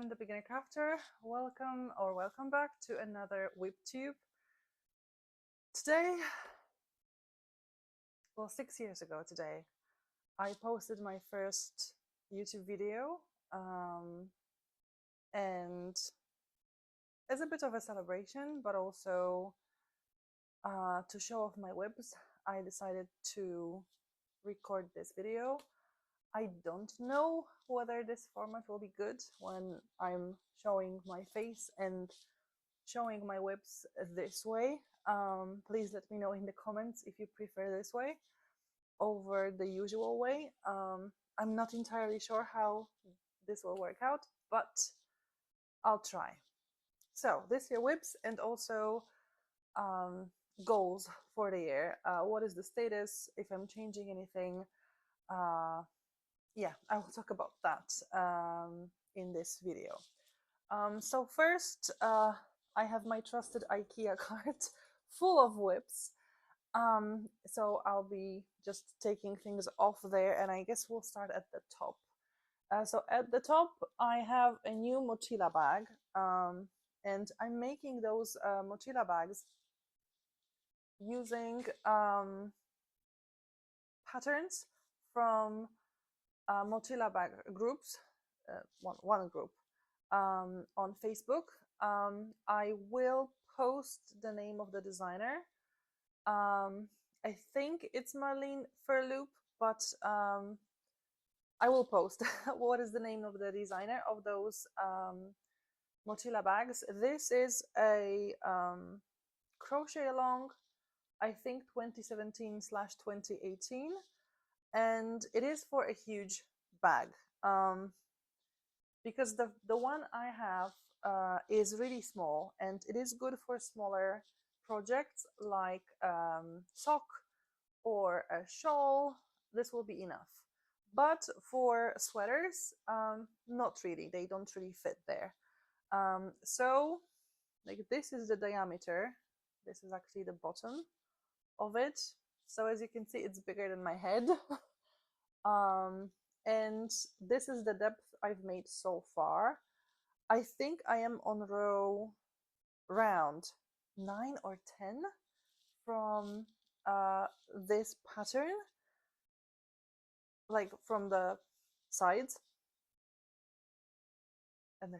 I'm the Beginner Crafter. Welcome back to another WIPTube. Today, well, 6 years ago today, I posted my first YouTube video, and as a bit of a celebration, but also to show off my WIPs, I decided to record this video. I don't know whether this format will be good when I'm showing my face and showing my WIPs this way. Please let me know in the comments if you prefer this way over the usual way. I'm not entirely sure how this will work out, but I'll try. So this year WIPs and also goals for the year. What is the status, if I'm changing anything. Yeah, I will talk about that in this video. So first, I have my trusted IKEA cart full of WIPs. So I'll be just taking things off there, and I guess we'll start at the top. So at the top, I have a new Mochila bag, and I'm making those Mochila bags using patterns from Mochila bag groups, one group on Facebook. I will post the name of the designer. I think it's Marlene Verloop, but I will post what is the name of the designer of those Mochila bags. This is a crochet along, I think 2017/2018, and it is for a huge bag, because the one I have is really small, and it is good for smaller projects like sock or a shawl. This will be enough, but for sweaters, not really. They don't really fit there. So like this is the diameter. This is actually the bottom of it. So as you can see, it's bigger than my head. And this is the depth I've made so far. I think I am on row round 9 or 10 from this pattern, like from the sides. And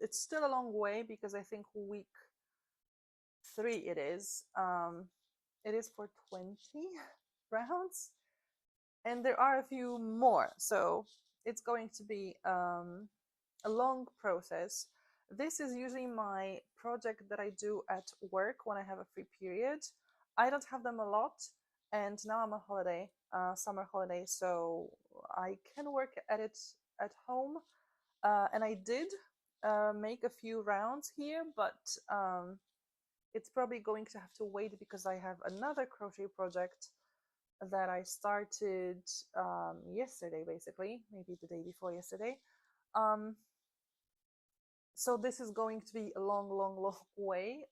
it's still a long way, because I think week 3 it is. It is for 20 rounds, and there are a few more, so it's going to be a long process. This is usually my project that I do at work when I have a free period. I don't have them a lot, and now I'm on holiday, summer holiday, so I can work at it at home. And I did make a few rounds here, but it's probably going to have to wait, because I have another crochet project that I started yesterday, basically, maybe the day before yesterday. So this is going to be a long way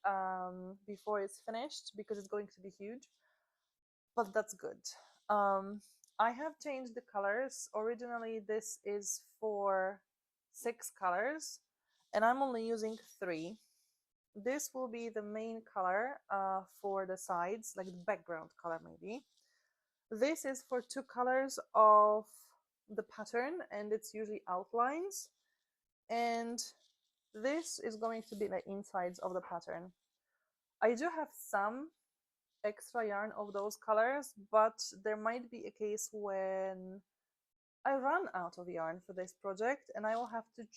before it's finished, because it's going to be huge, but that's good. I have changed the colors. Originally, this is for 6 colors, and I'm only using 3. This will be the main color for the sides, like the background color maybe. This is for 2 colors of the pattern, and it's usually outlines. And this is going to be the insides of the pattern. I do have some extra yarn of those colors, but there might be a case when I run out of yarn for this project, and I will have to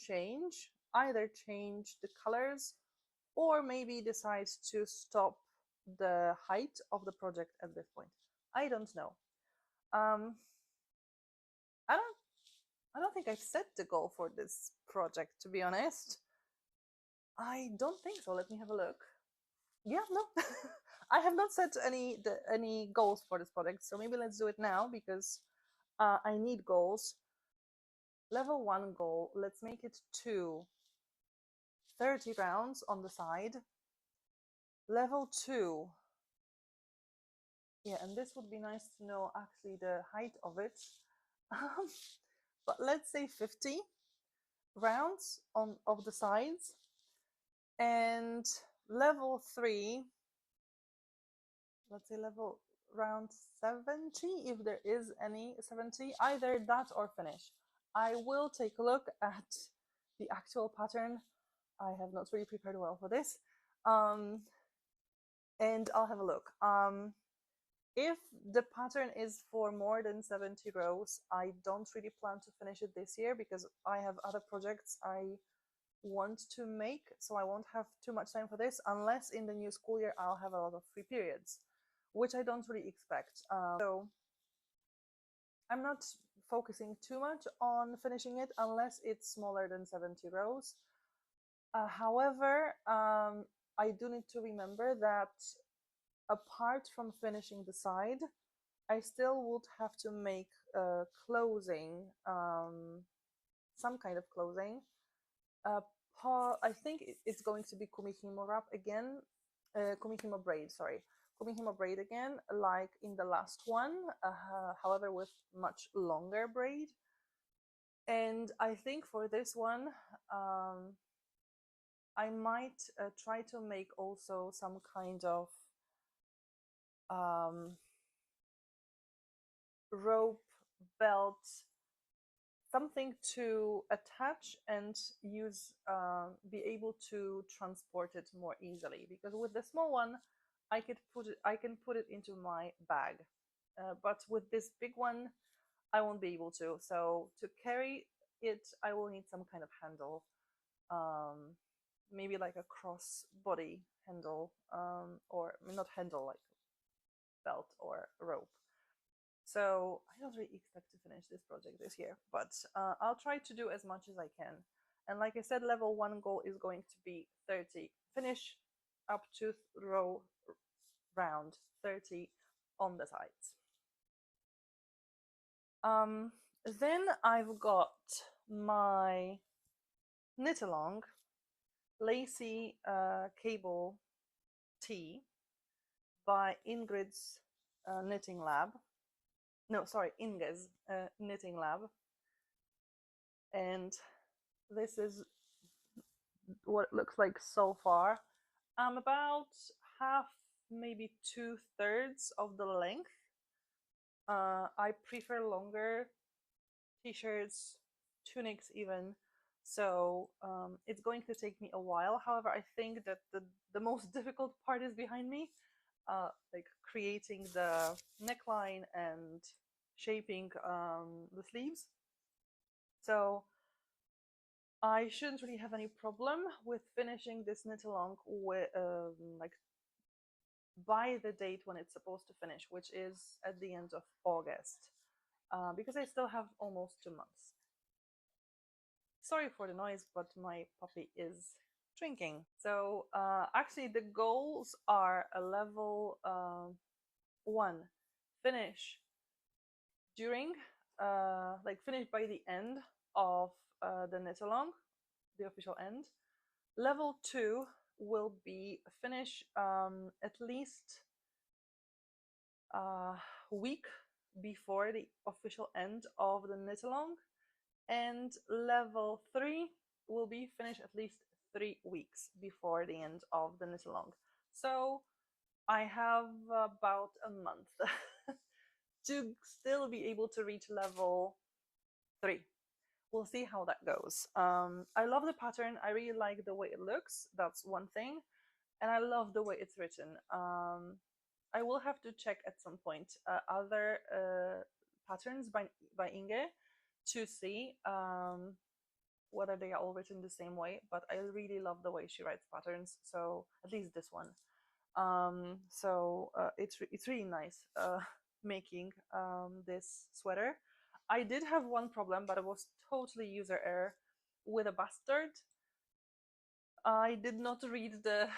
either change the colors, or maybe decide to stop the height of the project at this point. I don't know. I don't think I've set the goal for this project, to be honest. I don't think so. Let me have a look. Yeah, no. I have not set any goals for this project, so maybe let's do it now, because I need goals. Level 1 goal, let's make it to 30 rounds on the side. Level 2, yeah, and this would be nice to know actually the height of it. But let's say 50. rounds on of the sides, and level 3, let's say level round 70, if there is any 70, either that or finish. I will take a look at the actual pattern. I have not really prepared well for this, and I'll have a look. If the pattern is for more than 70 rows, I don't really plan to finish it this year because I have other projects I want to make, so I won't have too much time for this, unless in the new school year I'll have a lot of free periods, which I don't really expect. So I'm not focusing too much on finishing it unless it's smaller than 70 rows. However, I do need to remember that apart from finishing the side, I still would have to make closing, some kind of closing. I think it's going to be kumihimo wrap again, kumihimo braid, sorry. Kumihimo braid again, like in the last one, however with much longer braid. And I think for this one, I might try to make also some kind of rope belt, something to attach and use, be able to transport it more easily, because with the small one I can put it into my bag, but with this big one I won't be able to. So to carry it I will need some kind of handle, maybe like a cross body handle, or not handle, like belt or rope. So I don't really expect to finish this project this year, but I'll try to do as much as I can. And like I said, level 1 goal is going to be 30. Finish up to row round 30 on the sides. Then I've got my knit along Lacy Cable Tee by Ingrid's Knitting Lab. No, sorry, Inge's Knitting Lab. And this is what it looks like so far. I'm about half, maybe 2/3 of the length. I prefer longer t-shirts, tunics even, so it's going to take me a while. However, I think that the most difficult part is behind me, like creating the neckline and shaping the sleeves. So I shouldn't really have any problem with finishing this knit along with, like by the date when it's supposed to finish, which is at the end of August, because I still have almost 2 months. Sorry for the noise, but my puppy is drinking. So actually the goals are a level 1, finish during, like finish by the end of the knit along, the official end. Level 2 will be finish at least a week before the official end of the knit along, and level 3 will be finished at least 3 weeks before the end of the knit along. So I have about a month to still be able to reach level 3. We'll see how that goes. I love the pattern. I really like the way it looks. That's one thing. And I love the way it's written. I will have to check at some point other patterns by Inge to see whether they are all written the same way, but I really love the way she writes patterns, so at least this one. So it's really nice making this sweater. I did have one problem, but it was totally user error with a bastard. I did not read the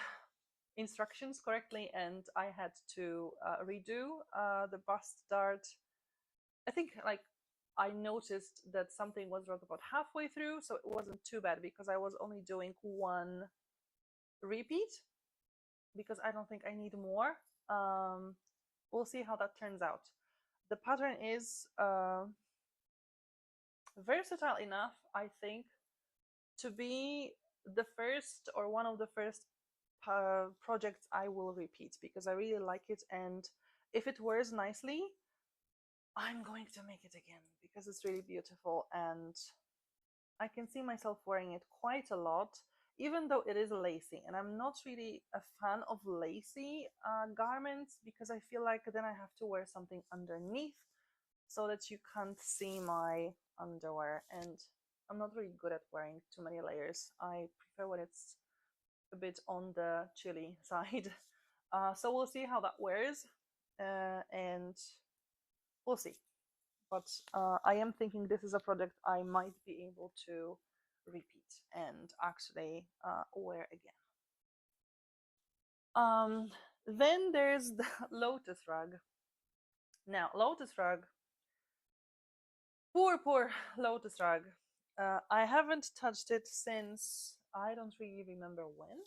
instructions correctly, and I had to redo the bust dart. I think like I noticed that something was wrong about halfway through, so it wasn't too bad because I was only doing one repeat, because I don't think I need more. We'll see how that turns out. The pattern is versatile enough, I think, to be the first or one of the first projects I will repeat because I really like it, and if it wears nicely, I'm going to make it again because it's really beautiful and I can see myself wearing it quite a lot, even though it is lacy. And I'm not really a fan of lacy garments because I feel like then I have to wear something underneath so that you can't see my underwear. And I'm not really good at wearing too many layers. I prefer when it's a bit on the chilly side. So we'll see how that wears, and we'll see. But I am thinking this is a project I might be able to repeat and actually wear again. Then there's the lotus rug. Now, lotus rug, poor lotus rug. I haven't touched it since I don't really remember when.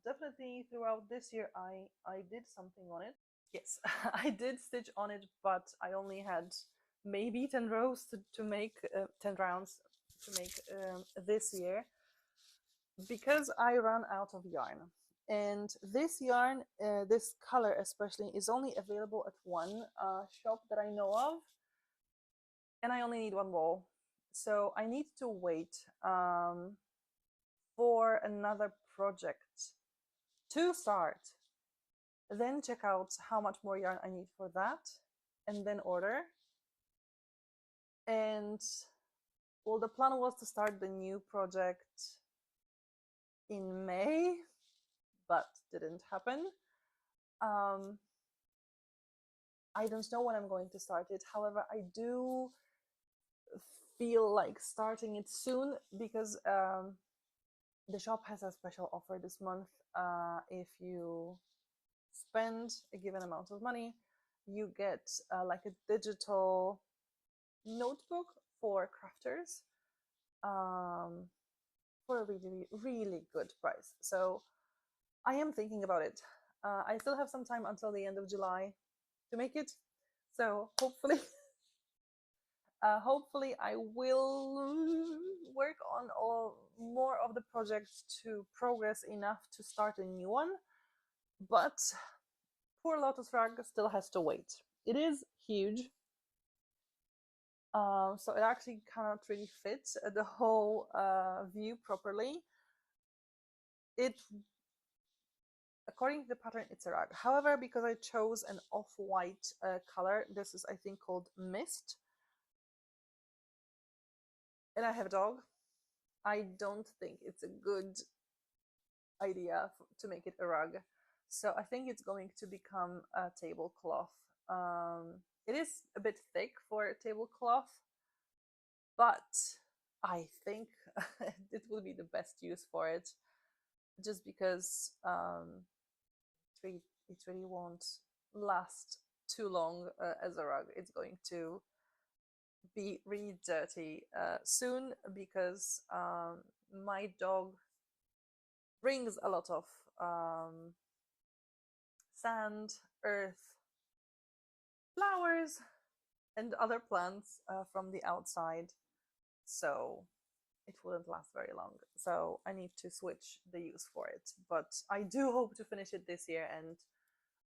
Definitely throughout this year, I did something on it. Yes, I did stitch on it, but I only had maybe 10 rows to make 10 rounds to make this year because I ran out of yarn. And this yarn, this color especially, is only available at one shop that I know of, and I only need one ball. So I need to wait for another project to start, then check out how much more yarn I need for that, and then order. And well, the plan was to start the new project in May, but didn't happen. I don't know when I'm going to start it. However, I do feel like starting it soon because the shop has a special offer this month. If you spend a given amount of money, you get like a digital notebook for crafters for a really good price. So I am thinking about it. I still have some time until the end of July to make it, so hopefully hopefully I will work on more of the projects to progress enough to start a new one. But poor lotus rug still has to wait. It is huge, so it actually cannot really fit the whole view properly. According to the pattern, it's a rug. However, because I chose an off-white color, this is I think called Mist, and I have a dog, I don't think it's a good idea to make it a rug. So I think it's going to become a tablecloth. It is a bit thick for a tablecloth, but I think it will be the best use for it, just because it really won't last too long as a rug. It's going to be really dirty soon because my dog brings a lot of sand, earth, flowers, and other plants from the outside, so it wouldn't last very long. So I need to switch the use for it, but I do hope to finish it this year, and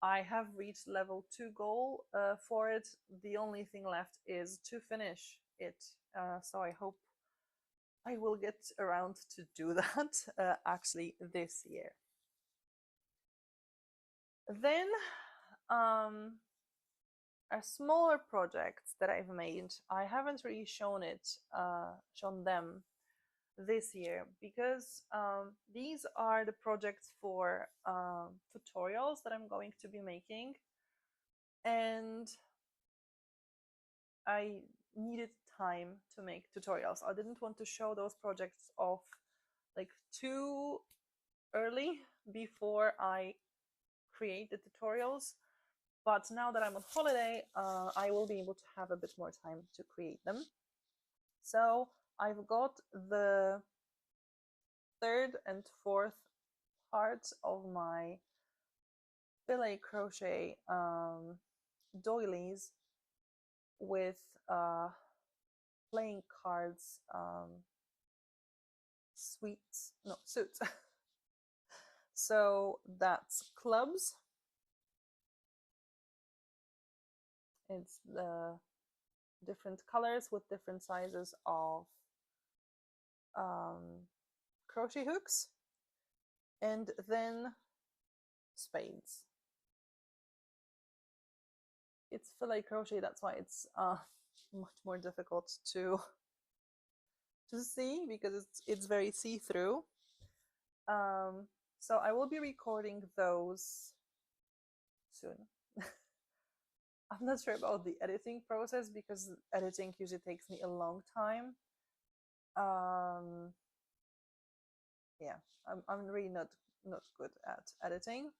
I have reached level 2 goal for it. The only thing left is to finish it, so I hope I will get around to do that actually this year. Then a smaller projects that I've made, I haven't really shown them this year because these are the projects for tutorials that I'm going to be making, and I needed time to make tutorials. I didn't want to show those projects off like too early before I create the tutorials, but now that I'm on holiday, I will be able to have a bit more time to create them. So I've got the third and fourth parts of my Filet Crochet doilies with playing cards suits. So that's clubs. It's the different colors with different sizes of crochet hooks, and then spades. It's filet crochet, that's why it's much more difficult to see, because it's very see-through. So I will be recording those soon. I'm not sure about the editing process, because editing usually takes me a long time. Yeah, I'm really not good at editing.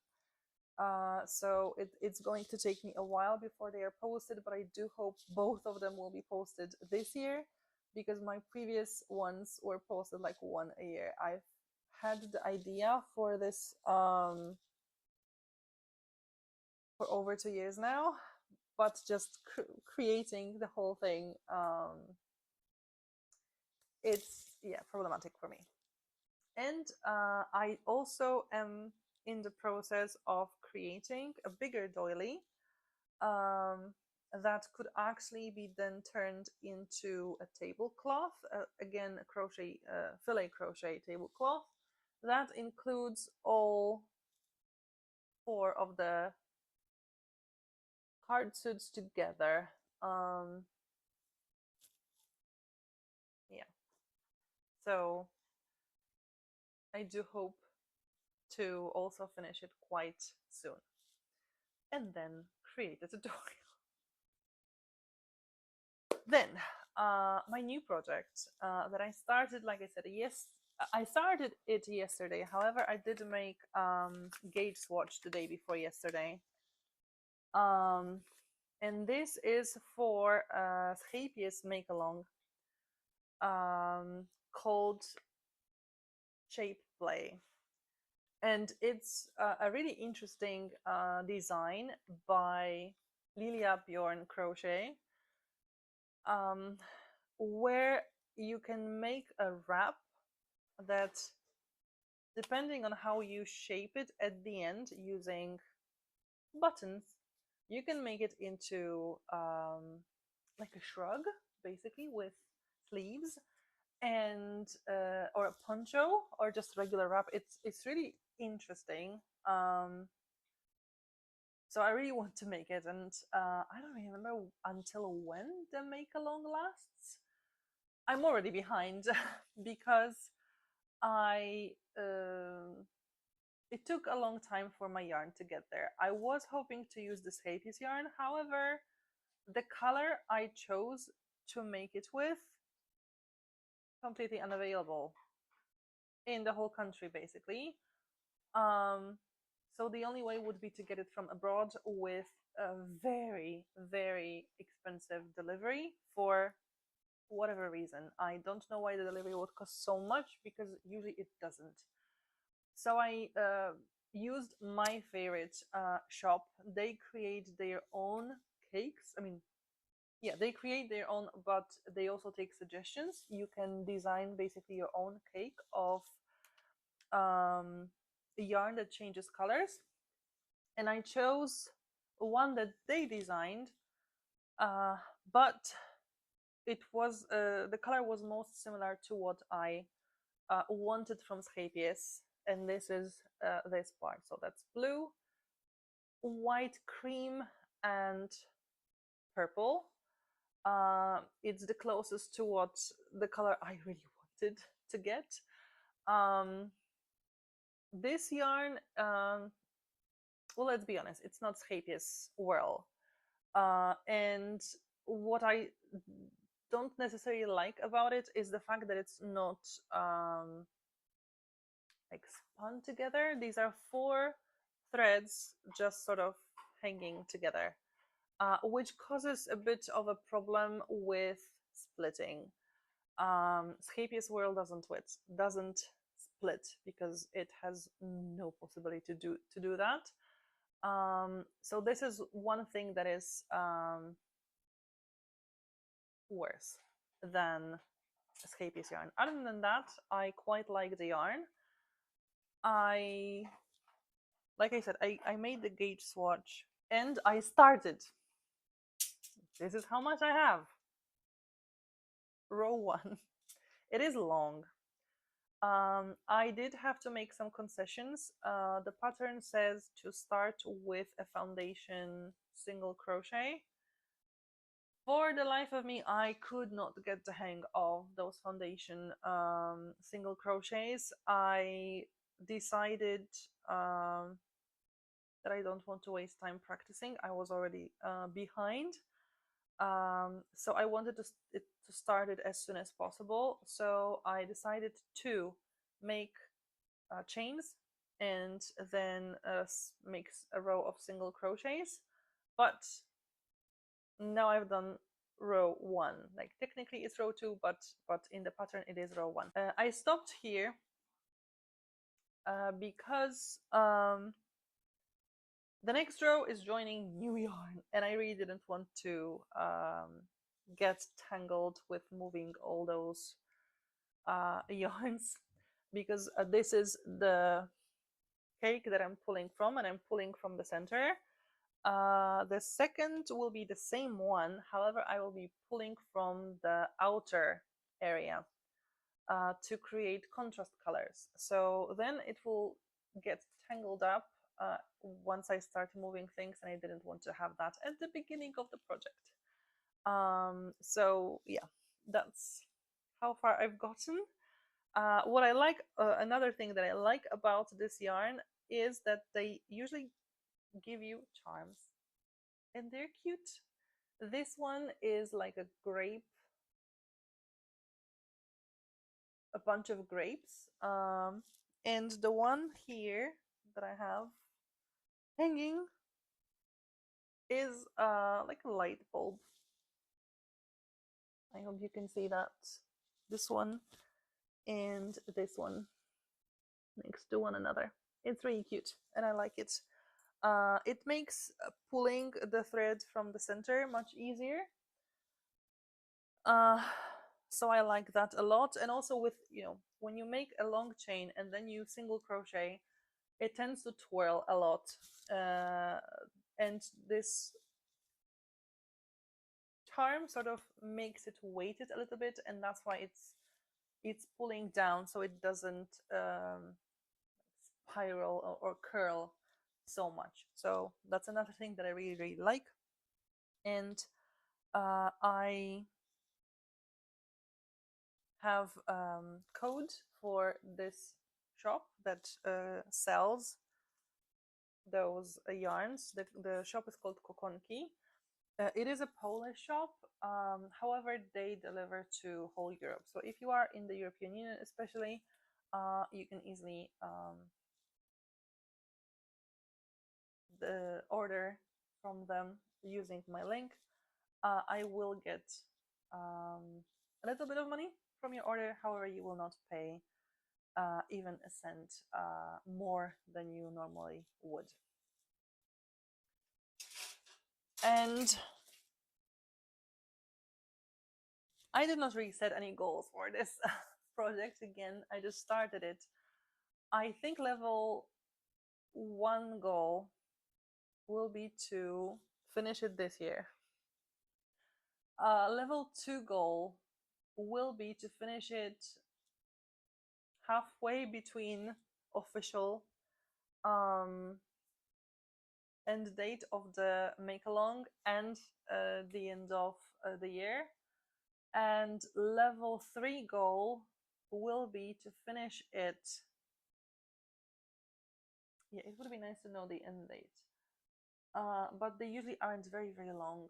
So it's going to take me a while before they are posted, but I do hope both of them will be posted this year, because my previous ones were posted like one a year. I've had the idea for this for over 2 years now, but just creating the whole thing, it's problematic for me. And I also am in the process of creating a bigger doily that could actually be then turned into a tablecloth, again a crochet filet crochet tablecloth that includes all 4 of the card suits together. Yeah, so I do hope to also finish it quite soon and then create a tutorial. Then my new project that I started, like I said, I started it yesterday. However, I did make gauge swatch the day before yesterday. And this is for Scheepjes make-along called Shape Play. And it's a really interesting design by LillaBjornCrochet, where you can make a wrap that, depending on how you shape it at the end using buttons, you can make it into like a shrug, basically, with sleeves, and or a poncho, or just regular wrap. It's really interesting. So I really want to make it, and I don't really remember until when the make along lasts. I'm already behind because it took a long time for my yarn to get there. I was hoping to use the Scheepjes yarn, however, the color I chose to make it with, completely unavailable in the whole country, basically. So the only way would be to get it from abroad with a very, very expensive delivery for whatever reason. I don't know why the delivery would cost so much, because usually it doesn't. So I used my favorite shop. They create their own cakes. I mean, yeah, they create their own, but they also take suggestions. You can design basically your own cake of a yarn that changes colors. And I chose one that they designed, but it was the color was most similar to what I wanted from Scheepjes, and this is this part. So that's blue, white, cream, and purple. It's the closest to what the color I really wanted to get. This yarn, well, let's be honest, it's not Scheepjes whirl. And what I don't necessarily like about it is the fact that it's not like spun together. These are 4 threads just sort of hanging together, which causes a bit of a problem with splitting. Scheepjes whirl doesn't split because it has no possibility to do that. So this is one thing that is worse than Scheepjes yarn. Other than that, I quite like the yarn. Like I said, I made the gauge swatch and I started. This is how much I have. Row 1. It is long. I did have to make some concessions. The pattern says to start with a foundation single crochet. For the life of me, I could not get the hang of those foundation single crochets. I decided that I don't want to waste time practicing. I was already behind. So I wanted to start it as soon as possible. So I decided to make chains and then make a row of single crochets. But now I've done row 1. Like technically it's row 2, but in the pattern it is row 1. I stopped here because the next row is joining new yarn, and I really didn't want to get tangled with moving all those yarns, because this is the cake that I'm pulling from, and I'm pulling from the center. The second will be the same one, however I will be pulling from the outer area to create contrast colors. So then it will get tangled up once I start moving things, and I didn't want to have that at the beginning of the project. So yeah, that's how far I've gotten. What I like, another thing that I like about this yarn is that they usually give you charms, and they're cute. This one is like a grape, a bunch of grapes, and the one here that I have hanging is like a light bulb. I hope you can see that. This one and this one next to one another. It's really cute and I like it. It makes pulling the thread from the center much easier. So I like that a lot. And also with, when you make a long chain and then you single crochet, it tends to twirl a lot. And this charm sort of makes it weighted a little bit, and that's why it's pulling down so it doesn't spiral or curl so much. So that's another thing that I really, really like. And I have code for this shop that sells those yarns. The shop is called Kokonki. It is a Polish shop, however, they deliver to whole Europe. So if you are in the European Union especially, you can easily order from them using my link. I will get a little bit of money from your order, however, you will not pay even a cent more than you normally would. And I did not really set any goals for this project. Again, I just started it. I think level 1 goal will be to finish it this year. Level 2 goal will be to finish it halfway between official end date of the make along and the end of the year. And level 3 goal will be to finish it. Yeah, it would be nice to know the end date. But they usually aren't very, very long,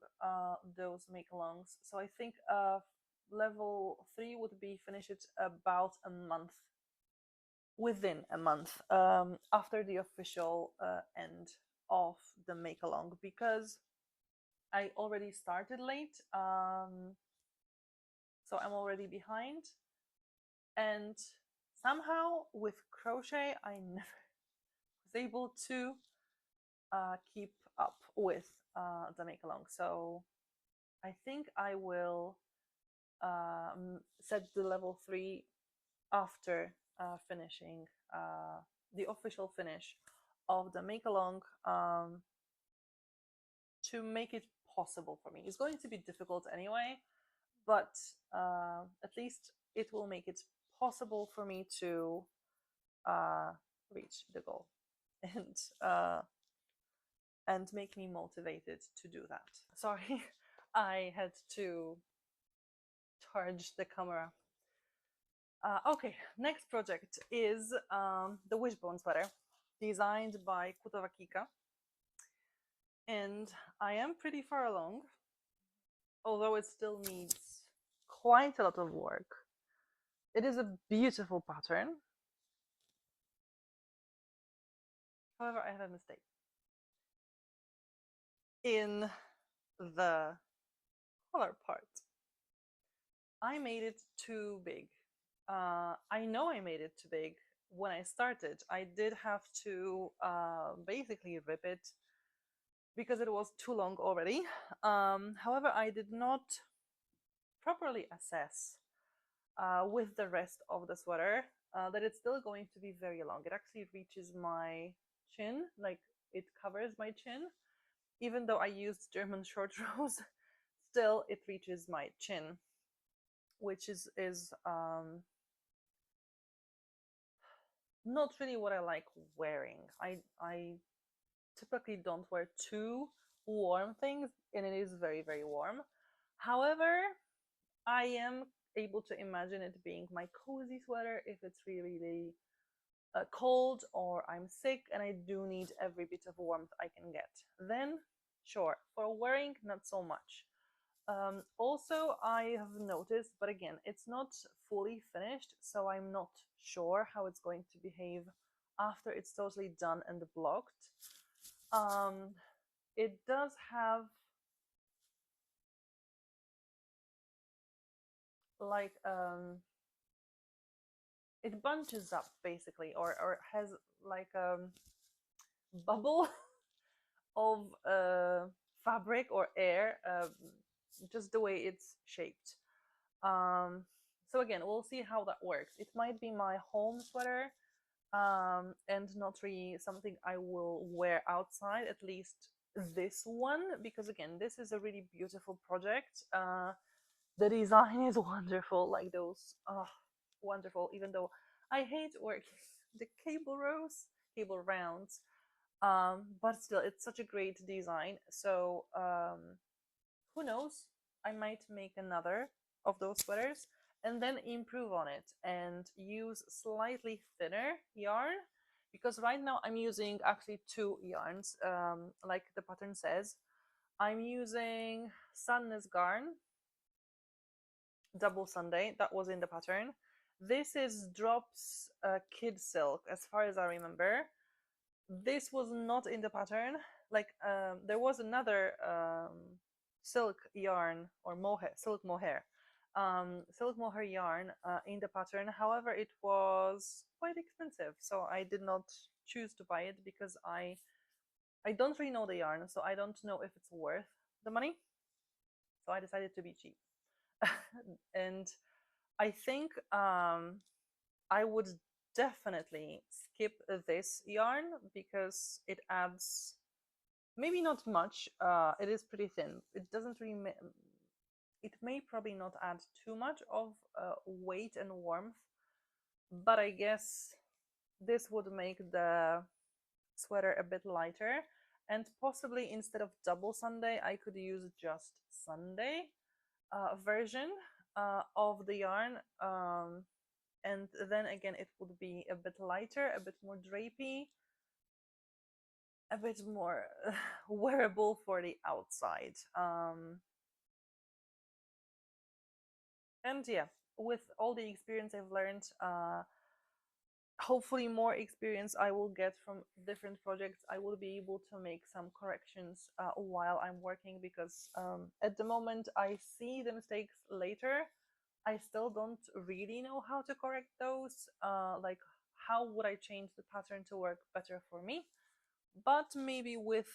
those make alongs. So I think level 3 would be finish it about a month, within a month, after the official end of the make along, because I already started late. So I'm already behind, and somehow with crochet I never was able to keep up with the make along. So I think I will set the level 3 after finishing the official finish of the make along, to make it possible for me. It's going to be difficult anyway, but at least it will make it possible for me to reach the goal and make me motivated to do that. Sorry, I had to charge the camera. Okay, next project is the Wishbone Sweater, designed by Kika. And I am pretty far along, although it still needs quite a lot of work. It is a beautiful pattern. However, I have a mistake. In the collar part, I made it too big. I know I made it too big when I started. I did have to basically rip it because it was too long already. However, I did not properly assess with the rest of the sweater that it's still going to be very long. It actually reaches my chin, like it covers my chin. Even though I used German short rows, still it reaches my chin, which is not really what I like wearing. I typically don't wear too warm things, and it is very, very warm. However, I am able to imagine it being my cozy sweater if it's really, really cold or I'm sick and I do need every bit of warmth I can get. Then, sure, for wearing, not so much. Also, I have noticed, but again, it's not fully finished, so I'm not sure how it's going to behave after it's totally done and blocked. It does have like it bunches up basically, or has like a bubble of fabric or air, just the way it's shaped. So again, we'll see how that works. It might be my home sweater, and not really something I will wear outside, at least this one, because again, this is a really beautiful project. The design is wonderful, like those, wonderful, even though I hate working the cable rounds, but still, it's such a great design. So who knows, I might make another of those sweaters and then improve on it and use slightly thinner yarn, because right now I'm using actually two yarns, like the pattern says. I'm using Sadness Garn Double Sunday, that was in the pattern. This is Drops Kid Silk, as far as I remember. This was not in the pattern. Like there was another silk yarn, or mohair, silk mohair yarn in the pattern. However, it was quite expensive, so I did not choose to buy it because I don't really know the yarn, so I don't know if it's worth the money. So I decided to be cheap. And I think I would definitely skip this yarn because it adds maybe not much. It is pretty thin. It doesn't really it may probably not add too much of weight and warmth, but I guess this would make the sweater a bit lighter, and possibly instead of double Sunday I could use just Sunday version of the yarn, and then again it would be a bit lighter, a bit more drapey, a bit more wearable for the outside. And yeah, with all the experience I've learned, hopefully more experience I will get from different projects, I will be able to make some corrections while I'm working, because at the moment I see the mistakes later. I still don't really know how to correct those, like how would I change the pattern to work better for me. But maybe with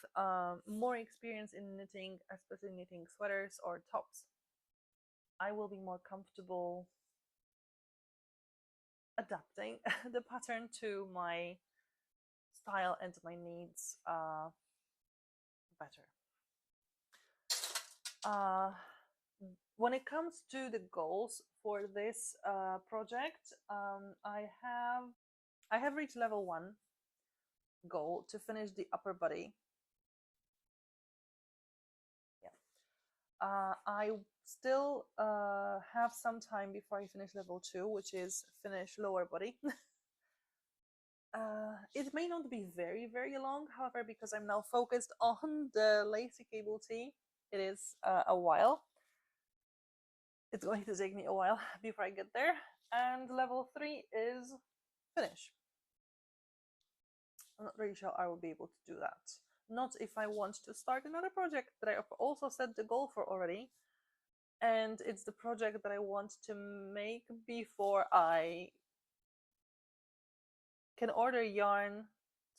more experience in knitting, especially knitting sweaters or tops, I will be more comfortable adapting the pattern to my style and my needs better. When it comes to the goals for this project, I have reached level 1 goal to finish the upper body. I still have some time before I finish level 2, which is finish lower body. It may not be very, very long, however, because I'm now focused on the Lacy Cable Tee, it is a while. It's going to take me a while before I get there. And level 3 is finish. I'm not really sure I will be able to do that. Not if I want to start another project that I have also set the goal for already. And it's the project that I want to make before I can order yarn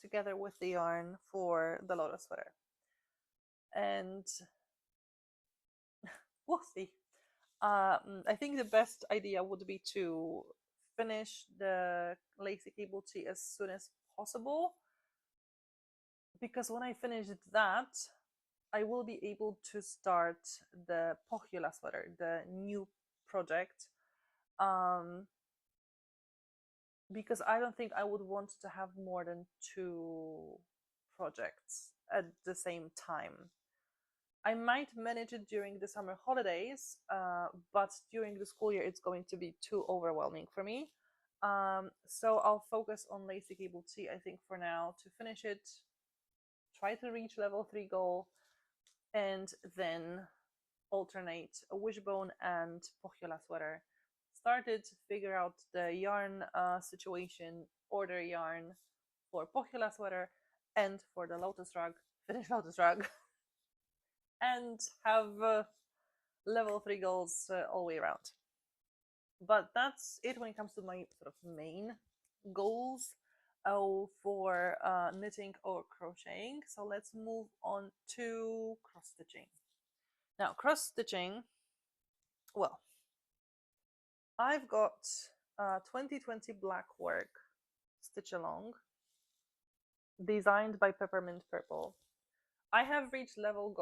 together with the yarn for the Lola sweater. And we'll see. I think the best idea would be to finish the Lacy Cable Tee as soon as possible, because when I finish that, I will be able to start the Mochila sweater, the new project, because I don't think I would want to have more than 2 projects at the same time. I might manage it during the summer holidays, but during the school year it's going to be too overwhelming for me. So I'll focus on Lacy Cable Tee, I think, for now, to finish it, try to reach level 3 goal, and then alternate a Wishbone and Mochila sweater. Started to figure out the yarn situation, order yarn for Mochila sweater and for the Lotus rug, finish Lotus rug, and have level 3 goals all the way around. But that's it when it comes to my sort of main goals for knitting or crocheting. So let's move on to cross stitching. Now, cross stitching, well, I've got 2020 Blackwork stitch along designed by Peppermint Purple. I have reached level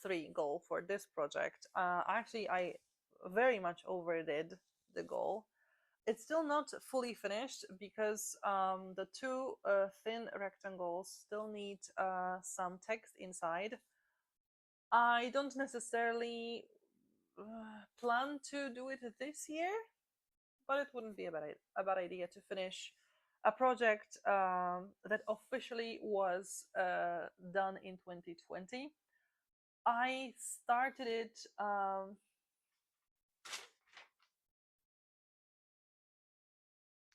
3 goal for this project. Actually, I very much overdid the goal. It's still not fully finished because the 2 thin rectangles still need some text inside. I don't necessarily plan to do it this year, but it wouldn't be a bad idea to finish a project that officially was done in 2020. I started it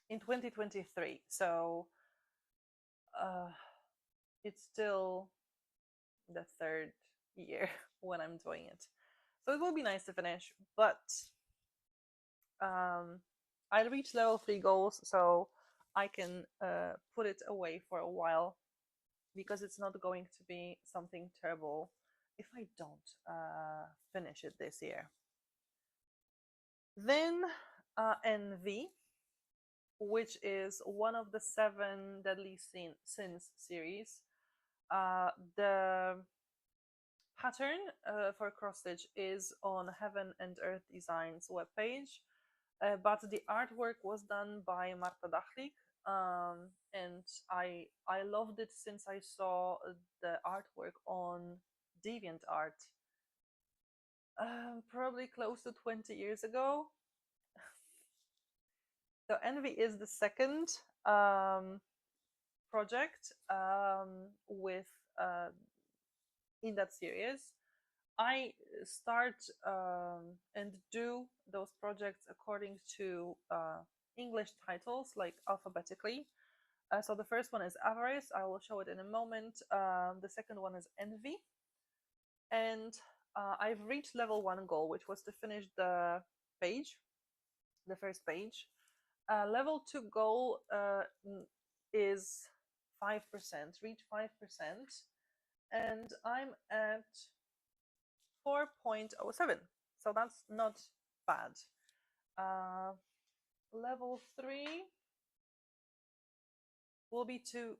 in 2023, so it's still the 3rd year when I'm doing it. So it will be nice to finish, but I'll reach level 3 goals, so I can put it away for a while, because it's not going to be something terrible if I don't finish it this year. Then Envy, which is one of the 7 Deadly Sins series. The pattern for cross stitch is on Heaven and Earth Designs webpage, but the artwork was done by Marta Dachlik, and I loved it since I saw the artwork on DeviantArt probably close to 20 years ago. So Envy is the second project with in that series. I start and do those projects according to English titles, like alphabetically. So the first one is Avarice. I will show it in a moment. The second one is Envy. And I've reached level 1 goal, which was to finish the page, the first page. Level 2 goal is 5%, reach 5%. And I'm at 4.07. so that's not bad. Level 3 will be to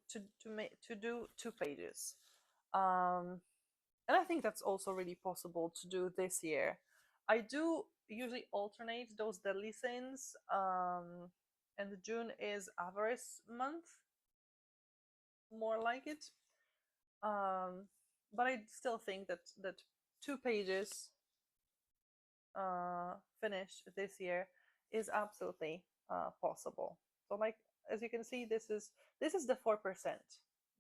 do 2 pages, and I think that's also really possible to do this year. I do usually alternate those deadly sins, and June is Avarice month, more like it. But I still think that 2 pages finished this year is absolutely possible. So, like, as you can see, this is the 4%.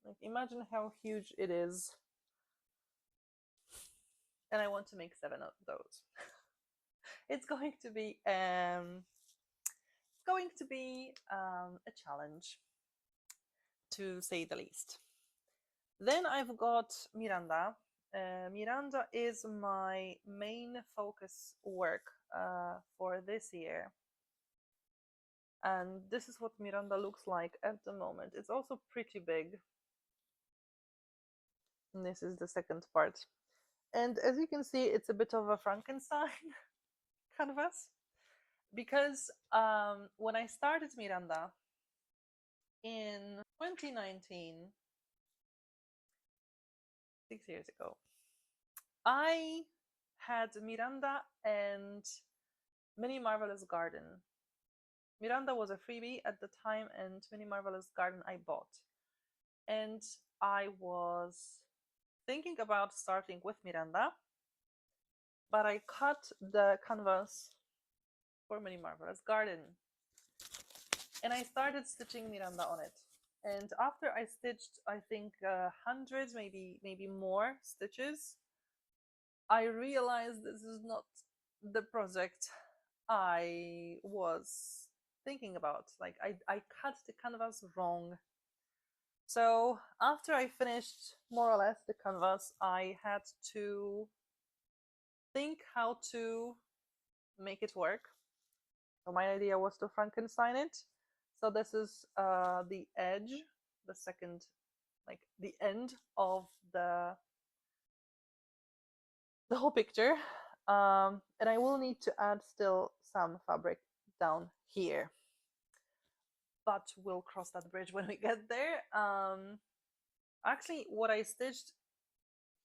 Like, imagine how huge it is, and I want to make 7 of those. It's going to be a challenge, to say the least. Then I've got Miranda. Miranda is my main focus work for this year. And this is what Miranda looks like at the moment. It's also pretty big. And this is the second part. And as you can see, it's a bit of a Frankenstein canvas. Because when I started Miranda in 2019, 6 years ago, I had Miranda and Mini Marvelous Garden. Miranda was a freebie at the time, and Mini Marvelous Garden I bought. And I was thinking about starting with Miranda, but I cut the canvas for Mini Marvelous Garden. And I started stitching Miranda on it. And after I stitched, I think hundreds, maybe more stitches, I realized this is not the project I was thinking about. Like, I cut the canvas wrong. So after I finished more or less the canvas, I had to think how to make it work. So my idea was to Frankenstein it. So this is the edge, the second, like the end of the whole picture. And I will need to add still some fabric down here, but we'll cross that bridge when we get there. Actually, what I stitched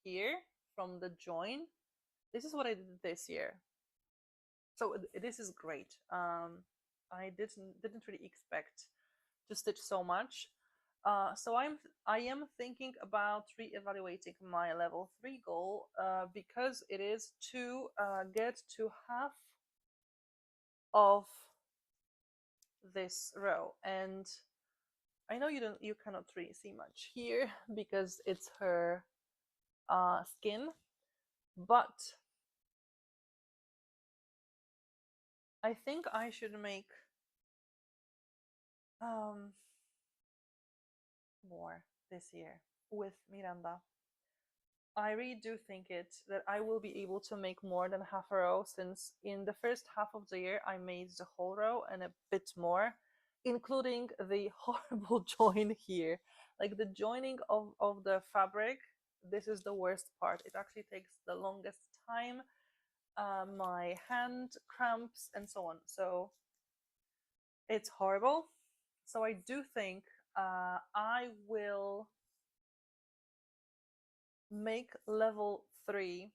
here from the join, this is what I did this year. So this is great. I didn't really expect to stitch so much. So I am thinking about re-evaluating my level 3 goal, because it is to get to half of this row. And I know you cannot really see much here because it's her skin, but I think I should make more this year with Miranda. I really do think that I will be able to make more than half a row, since in the first half of the year I made the whole row and a bit more, including the horrible join here. Like, the joining of the fabric, this is the worst part. It actually takes the longest time. My hand cramps and so on. So it's horrible. So I do think I will make level 3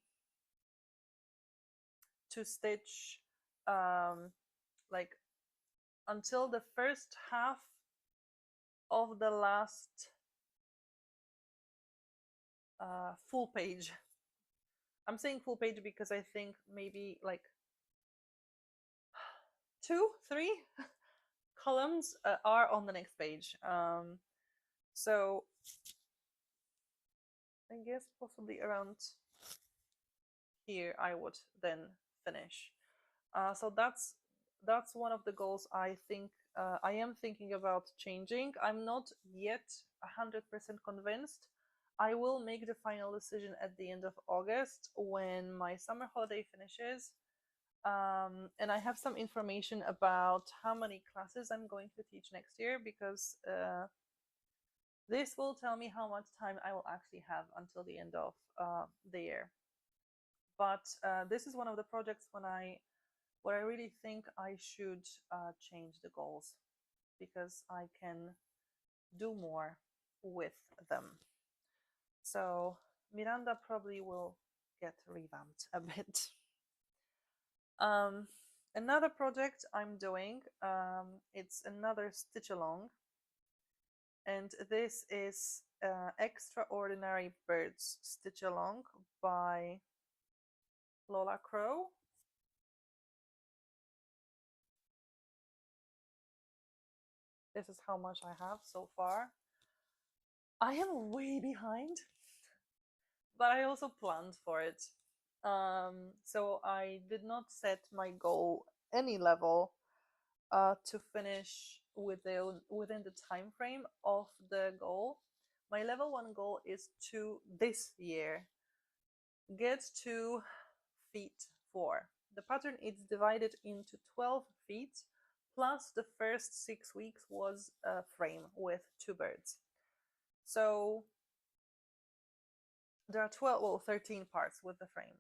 to stitch like until the first half of the last full page. I'm saying full page because I think maybe like 2, 3 columns are on the next page. So I guess possibly around here I would then finish. So that's one of the goals I think I am thinking about changing. I'm not yet 100% convinced. I will make the final decision at the end of August when my summer holiday finishes. And I have some information about how many classes I'm going to teach next year, because this will tell me how much time I will actually have until the end of the year. but this is one of the projects where I really think I should change the goals, because I can do more with them. So Miranda probably will get revamped a bit. Another project I'm doing, it's another stitch along, and this is Extraordinary Birds Stitch Along by Lola Crow. This is how much I have so far. I am way behind, but I also planned for it. So I did not set my goal any level to finish within the time frame of the goal. My level 1 goal is to this year get to feet 4. The pattern is divided into 12 feet, plus the first 6 weeks was a frame with 2 birds. So there are 13 parts with the frame.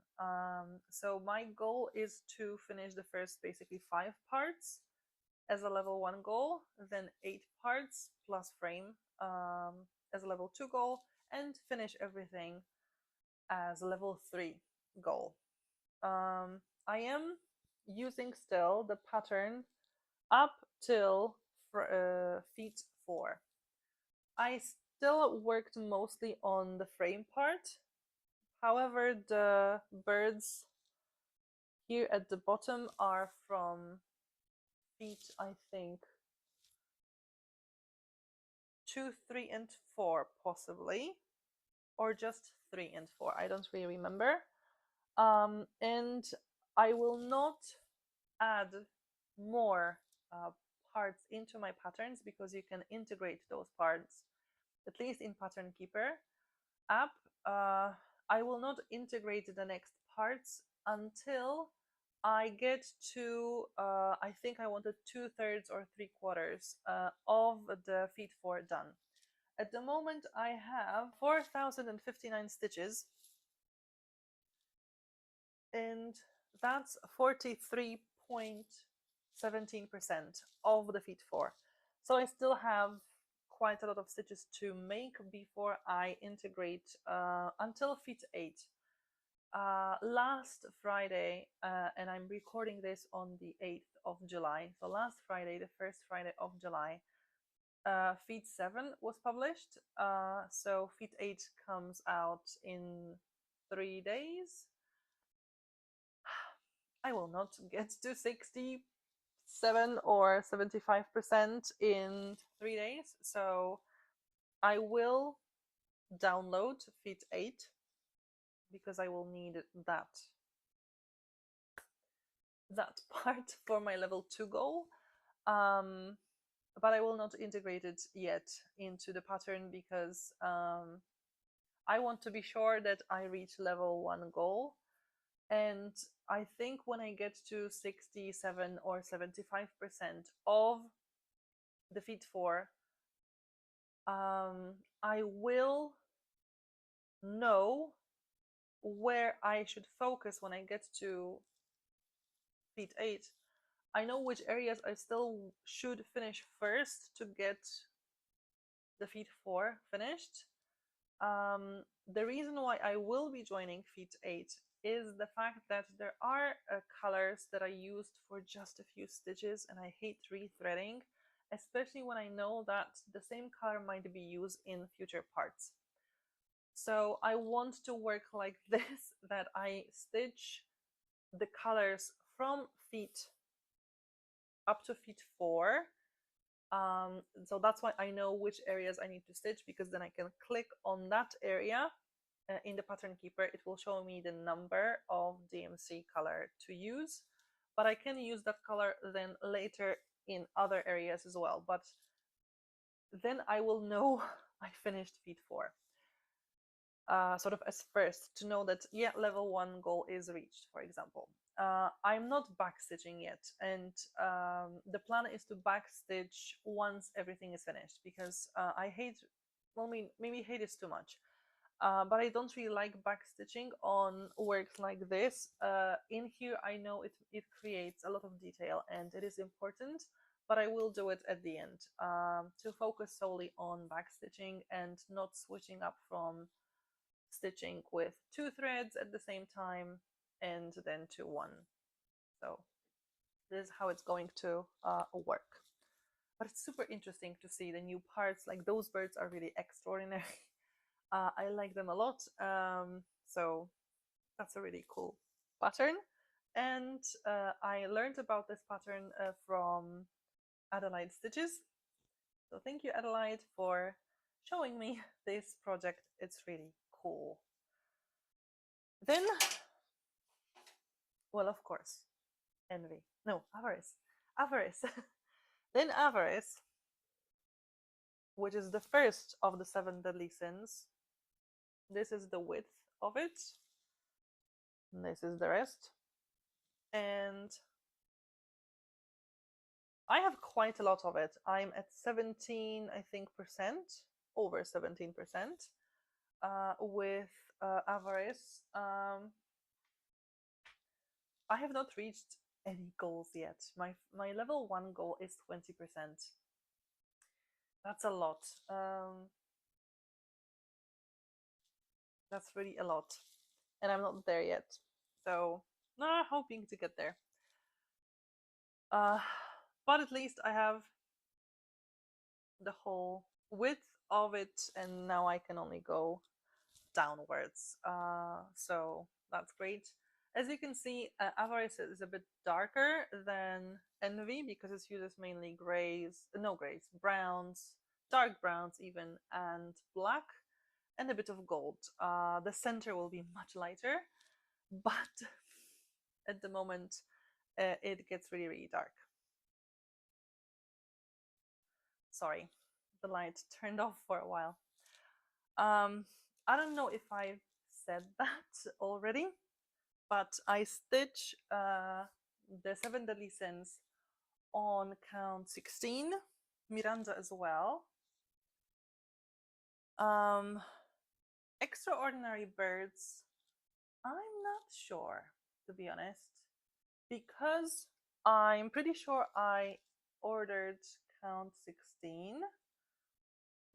So my goal is to finish the first basically 5 parts as a level 1 goal, then 8 parts plus frame as a level 2 goal, and finish everything as a level 3 goal. I am using still the pattern up till feet 4. I still worked mostly on the frame part. However, the birds here at the bottom are from feet, I think, 2, 3, and 4 possibly, or just 3 and 4. I don't really remember. And I will not add more parts into my patterns, because you can integrate those parts, at least in Pattern Keeper app. I will not integrate the next parts until I get to, I think I wanted 2/3 or 3/4 of the feet 4 done. At the moment I have 4,059 stitches, and that's 43.17% of the feet 4. So I still have quite a lot of stitches to make before I integrate until feet 8. Last Friday, and I'm recording this on the 8th of July, so last Friday, the first Friday of July, feet 7 was published. So feet 8 comes out in 3 days. I will not get to 67 or 75% in 3 days, so I will download feet 8, because I will need that part for my level 2 goal. But I will not integrate it yet into the pattern, because I want to be sure that I reach level 1 goal. And I think when I get to 67 or 75% of the feet 4, I will know where I should focus when I get to feet 8. I know which areas I still should finish first to get the feet 4 finished. The reason why I will be joining feet 8 is the fact that there are colors that I used for just a few stitches, and I hate rethreading, especially when I know that the same color might be used in future parts. So I want to work like this, that I stitch the colors from feet up to feet 4. So that's why I know which areas I need to stitch, because then I can click on that area in the Pattern Keeper. It will show me the number of DMC color to use, but I can use that color then later in other areas as well. But then I will know I finished feet 4. Sort of as first, to know that, yeah, level 1 goal is reached, for example. I'm not backstitching yet, and the plan is to backstitch once everything is finished, because I hate, well, maybe hate is too much. but I don't really like backstitching on work like this. In here, I know it creates a lot of detail and it is important, but I will do it at the end to focus solely on backstitching and not switching up from stitching with 2 threads at the same time and then to 1. So this is how it's going to work. But it's super interesting to see the new parts. Like, those birds are really extraordinary. I like them a lot. So that's a really cool pattern. And I learned about this pattern from Adelaide Stitches. So thank you, Adelaide, for showing me this project. It's really cool. Then, well, of course, Envy. No, Avarice. Avarice. Then Avarice, which is the first of the 7 deadly sins. This is the width of it. And this is the rest. And I have quite a lot of it. I'm at 17, I think, over 17% with Avarice. I have not reached any goals yet. My level 1 goal is 20%. That's a lot. That's really a lot. And I'm not there yet. So, hoping to get there. But at least I have the whole width of it, and now I can only go downwards. So that's great. As you can see, Avarice is a bit darker than Envy because it uses mainly browns, dark browns even, and black, and a bit of gold. The center will be much lighter, but at the moment it gets really, really dark. Sorry, the light turned off for a while. I don't know if I said that already, but I stitch the 7 deadly sins on count 16, Miranda as well. Extraordinary birds, I'm not sure, to be honest, because I'm pretty sure I ordered count 16,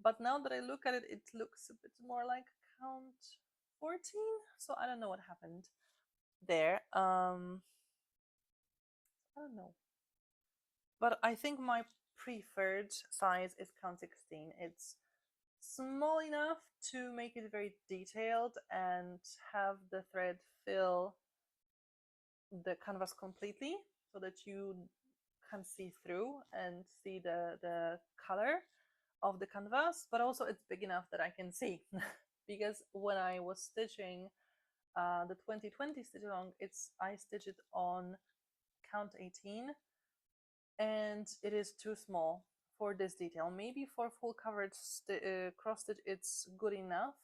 but now that I look at it, it looks a bit more like count 14, so I don't know what happened there. I don't know, but I think my preferred size is count 16. It's small enough to make it very detailed and have the thread fill the canvas completely so that you can see through and see the color of the canvas, but also it's big enough that I can see because when I was stitching the 2020 stitch along, I stitched it on count 18 and it is too small for this detail. Maybe for full coverage cross stitch it's good enough.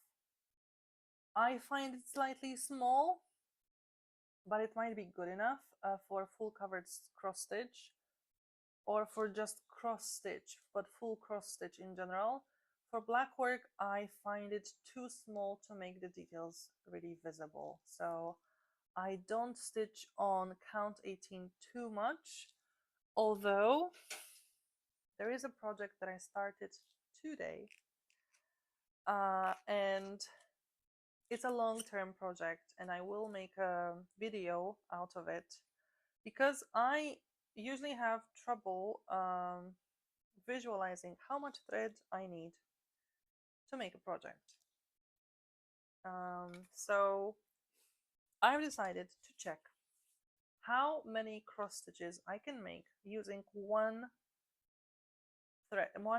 I find it slightly small, but it might be good enough for full coverage cross stitch or for just cross stitch, but full cross stitch in general. For Blackwork, I find it too small to make the details really visible. So I don't stitch on count 18 too much, although there is a project that I started today, and it's a long-term project, and I will make a video out of it because I usually have trouble visualizing how much thread I need to make a project. So I've decided to check how many cross stitches I can make using one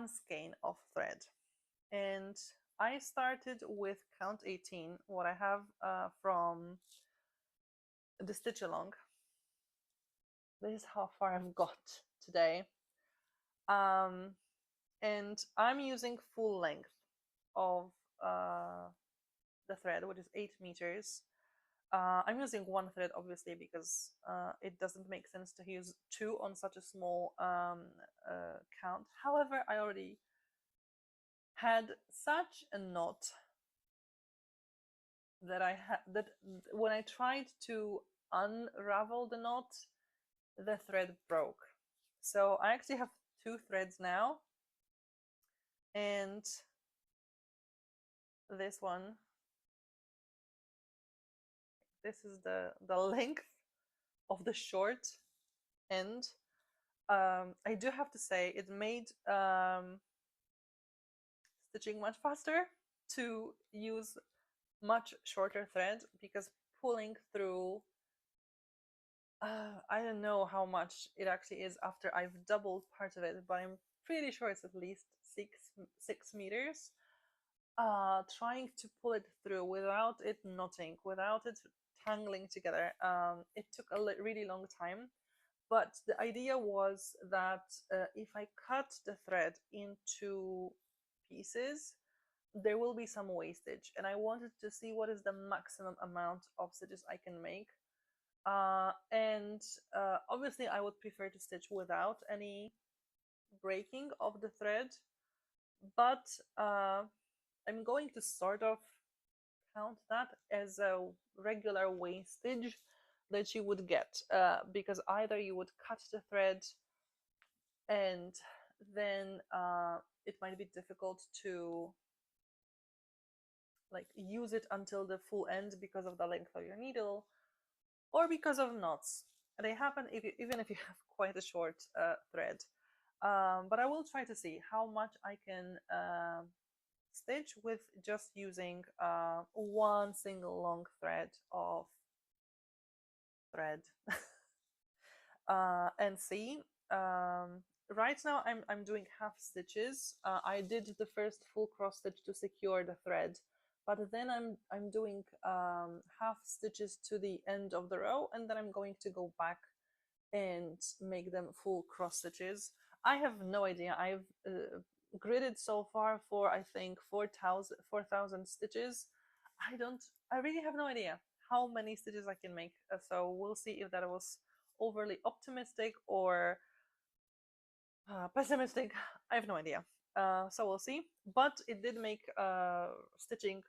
skein of thread. And I started with count 18, what I have from the stitch along. This is how far I've got today. And I'm using full length of the thread, which is 8 meters. I'm using one thread, obviously, because it doesn't make sense to use 2 on such a small count. However, I already had such a knot that I had, that when I tried to unravel the knot, the thread broke. So I actually have 2 threads now, and this one, this is the length of the short end. I do have to say it made stitching much faster to use much shorter thread, because pulling through, I don't know how much it actually is after I've doubled part of it, but I'm pretty sure it's at least 6 meters. Trying to pull it through without it knotting, without it tangling together, it took a really long time. But the idea was that if I cut the thread into pieces, there will be some wastage, and I wanted to see what is the maximum amount of stitches I can make. And obviously I would prefer to stitch without any breaking of the thread, but I'm going to sort of count that as a regular wastage that you would get, because either you would cut the thread and then it might be difficult to like use it until the full end because of the length of your needle, or because of knots. They happen even if you have quite a short thread. But I will try to see how much I can stitch with just using one single long thread of thread. And see. Right now I'm doing half stitches. I did the first full cross stitch to secure the thread, but then I'm doing half stitches to the end of the row, and then I'm going to go back and make them full cross stitches. I have no idea. I've gridded so far for I think 4,000 stitches. I really have no idea how many stitches I can make. So we'll see if that was overly optimistic or pessimistic. I have no idea. So we'll see. But it did make stitching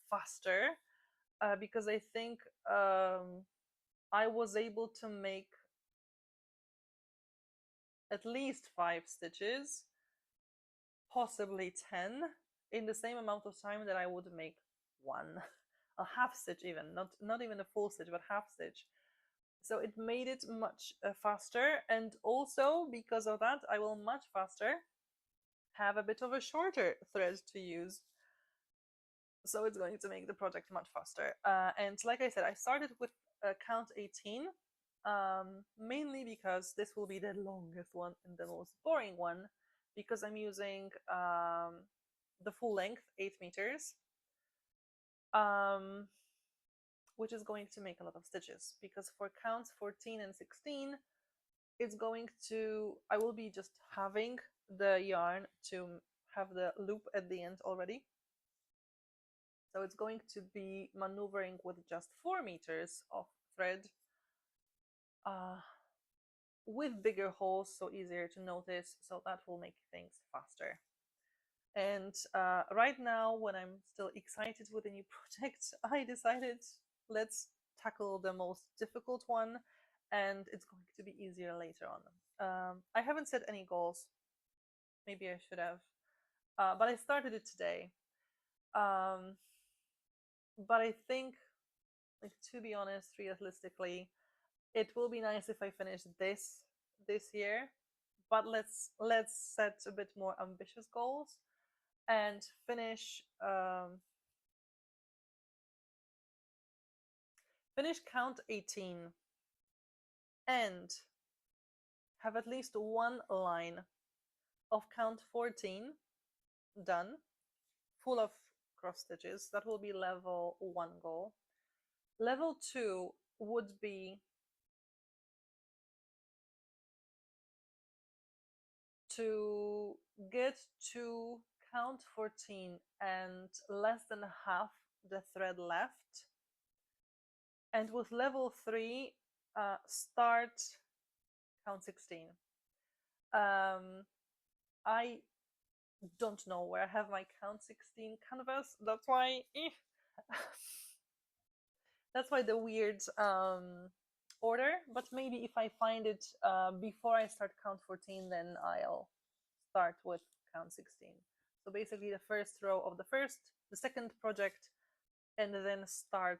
faster, because I think I was able to make at least 5 stitches, possibly 10, in the same amount of time that I would make one. A half stitch even, not even a full stitch, but half stitch. So it made it much faster, and also because of that I will much faster have a bit of a shorter thread to use. So it's going to make the project much faster. And like I said, I started with count 18, mainly because this will be the longest one and the most boring one, because I'm using the full length, 8 meters, which is going to make a lot of stitches, because for counts 14 and 16, it's going to, I will be just having the yarn to have the loop at the end already. So it's going to be maneuvering with just 4 meters of thread, with bigger holes, so easier to notice, so that will make things faster. And right now, when I'm still excited with a new project, I decided let's tackle the most difficult one, and it's going to be easier later on. I haven't set any goals. Maybe I should have, but I started it today. But I think, like, to be honest, realistically, it will be nice if I finish this year. But let's set a bit more ambitious goals and finish count 18 and have at least one line of count 14 done, full of cross stitches. That will be level 1 goal. Level 2 would be to get to count 14 and less than half the thread left, and with level 3 start count 16. I don't know where I have my count 16 canvas, that's why That's why the weird order. But maybe if I find it before I start count 14, then I'll start with count 16. So basically the first row of the second project, and then start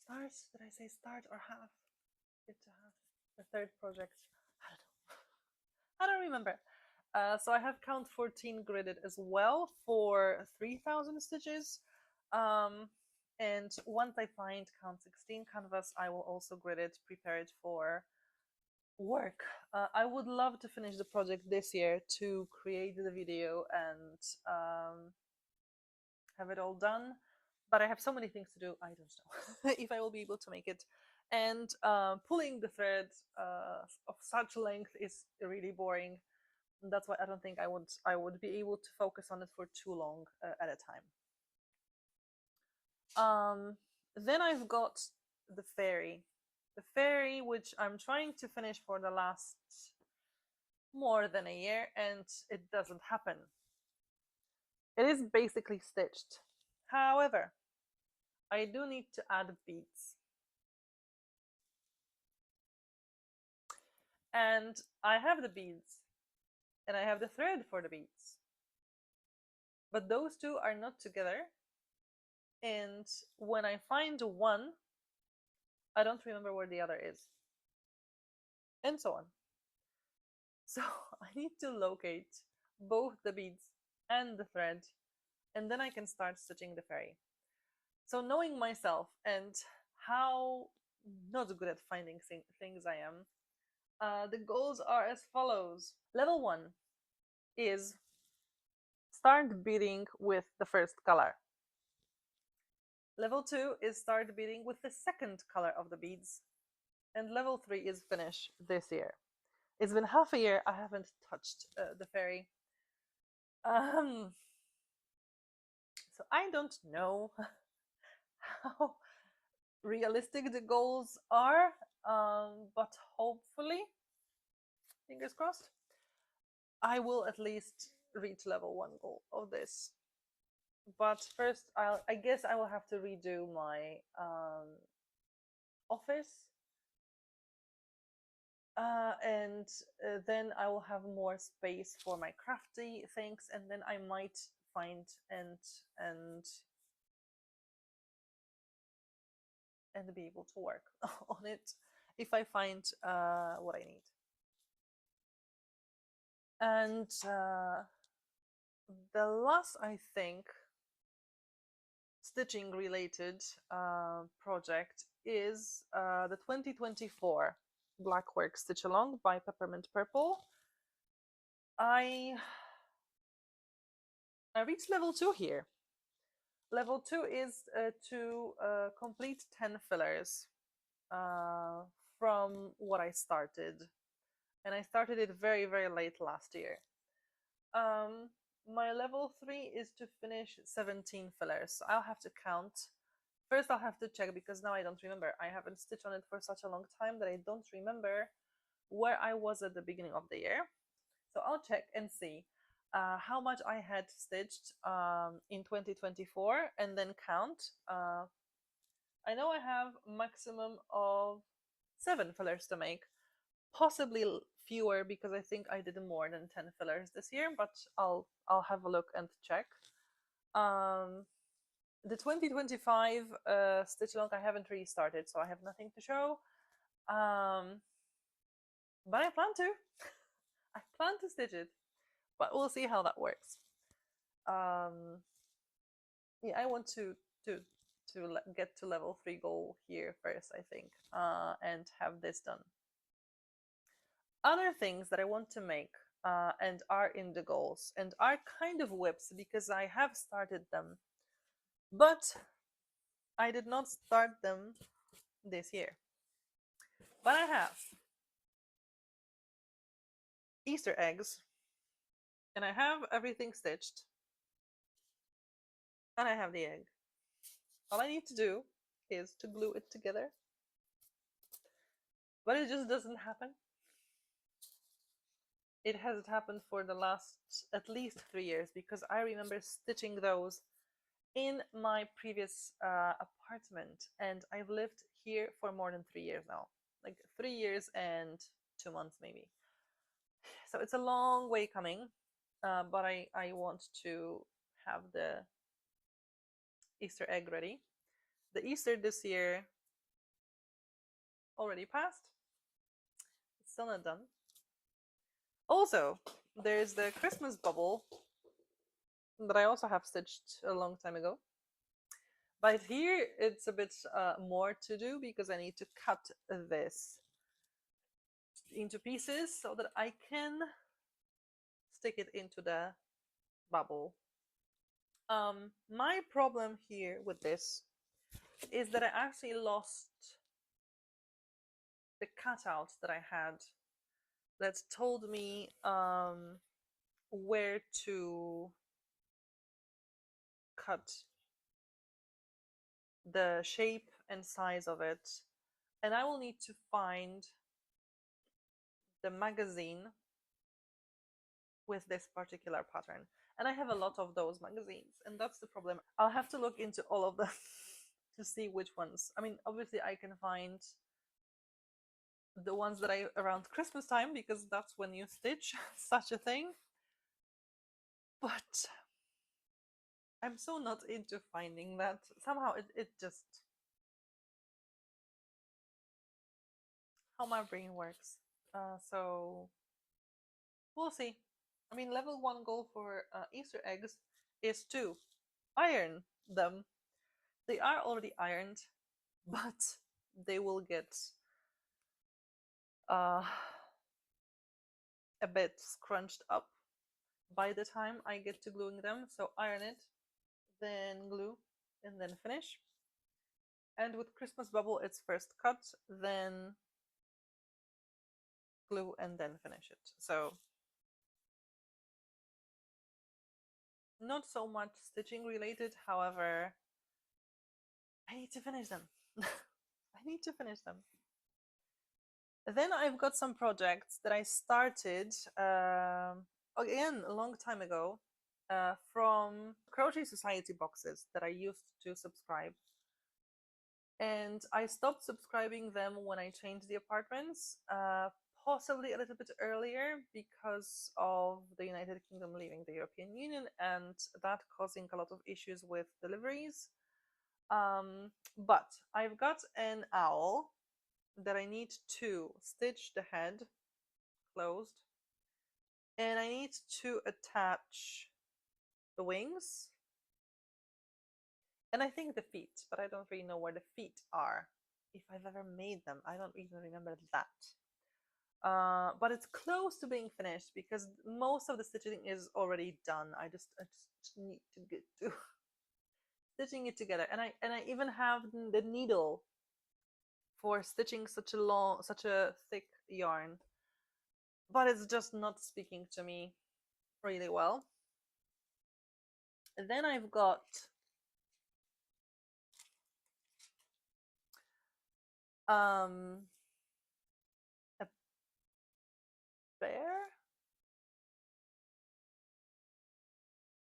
start, did I say start or half? Get to half the third project. I don't know. I don't remember. So I have count 14 gridded as well for 3,000 stitches. And once I find count 16 canvas, I will also grid it, prepare it for work. I would love to finish the project this year to create the video and have it all done, but I have so many things to do, I don't know if I will be able to make it. And pulling the thread of such length is really boring. That's why I don't think I would be able to focus on it for too long at a time. Then I've got the fairy. The fairy, which I'm trying to finish for the last more than a year, and it doesn't happen. It is basically stitched. However, I do need to add beads. And I have the beads, and I have the thread for the beads. But those two are not together. And when I find one, I don't remember where the other is. And so on. So I need to locate both the beads and the thread, and then I can start stitching the fairy. So knowing myself and how not good at finding things I am, the goals are as follows. Level 1 is start beading with the first color. Level 2 is start beading with the second color of the beads. And level 3 is finish this year. It's been half a year, I haven't touched the fairy. So I don't know how realistic the goals are, but hopefully, fingers crossed, I will at least reach level 1 goal of this. But first, I guess I will have to redo my office, and then I will have more space for my crafty things, and then I might find and be able to work on it if I find what I need. And the last, I think, stitching related project is the 2024 Blackwork Stitch Along by Peppermint Purple. I reached level 2 here. Level 2 is to complete 10 fillers from what I started. And I started it very, very late last year. My level 3 is to finish 17 fillers. So I'll have to count. First, I'll have to check because now I don't remember. I haven't stitched on it for such a long time that I don't remember where I was at the beginning of the year. So I'll check and see how much I had stitched in 2024 and then count. I know I have a maximum of 7 fillers to make, possibly fewer because I think I did more than 10 fillers this year, but I'll have a look and check. The 2025 stitch along I haven't really started, so I have nothing to show. But I plan to. I plan to stitch it, but we'll see how that works. Yeah, I want to get to level 3 goal here first, I think, and have this done. Other things that I want to make and are in the goals and are kind of WIPs because I have started them, but I did not start them this year. But I have Easter eggs, and I have everything stitched, and I have the egg. All I need to do is to glue it together, but it just doesn't happen. it hasn't happened for the last at least 3 years, because I remember stitching those in my previous apartment, and I've lived here for more than 3 years now, like 3 years and 2 months maybe. So it's a long way coming, but I want to have the Easter egg ready. The Easter this year already passed. It's still not done. Also, there's the Christmas bubble that I also have stitched a long time ago. But here it's a bit more to do, because I need to cut this into pieces so that I can stick it into the bubble. My problem here with this is that I actually lost the cutouts that I had that told me where to cut the shape and size of it, and I will need to find the magazine with this particular pattern. And I have a lot of those magazines, and that's the problem. I'll have to look into all of them to see which ones. I mean, obviously I can find the ones that I around Christmas time, because that's when you stitch such a thing. But I'm so not into finding that. Somehow it just, how my brain works. So we'll see. I mean, level 1 goal for Easter eggs is to iron them. They are already ironed, but they will get a bit scrunched up by the time I get to gluing them. So iron it, then glue, and then finish. And with Christmas bubble, it's first cut, then glue, and then finish it. So not so much stitching related, however, I need to finish them. I need to finish them. Then I've got some projects that I started again a long time ago from Crochet Society boxes that I used to subscribe. And I stopped subscribing them when I changed the apartments, possibly a little bit earlier because of the United Kingdom leaving the European Union and that causing a lot of issues with deliveries. But I've got an owl that I need to stitch the head closed, and I need to attach the wings, and I think the feet, but I don't really know where the feet are. If I've ever made them, I don't even remember that. But it's close to being finished because most of the stitching is already done. I just need to get to stitching it together, and I even have the needle for stitching such a thick yarn, but it's just not speaking to me really well. And then I've got a bear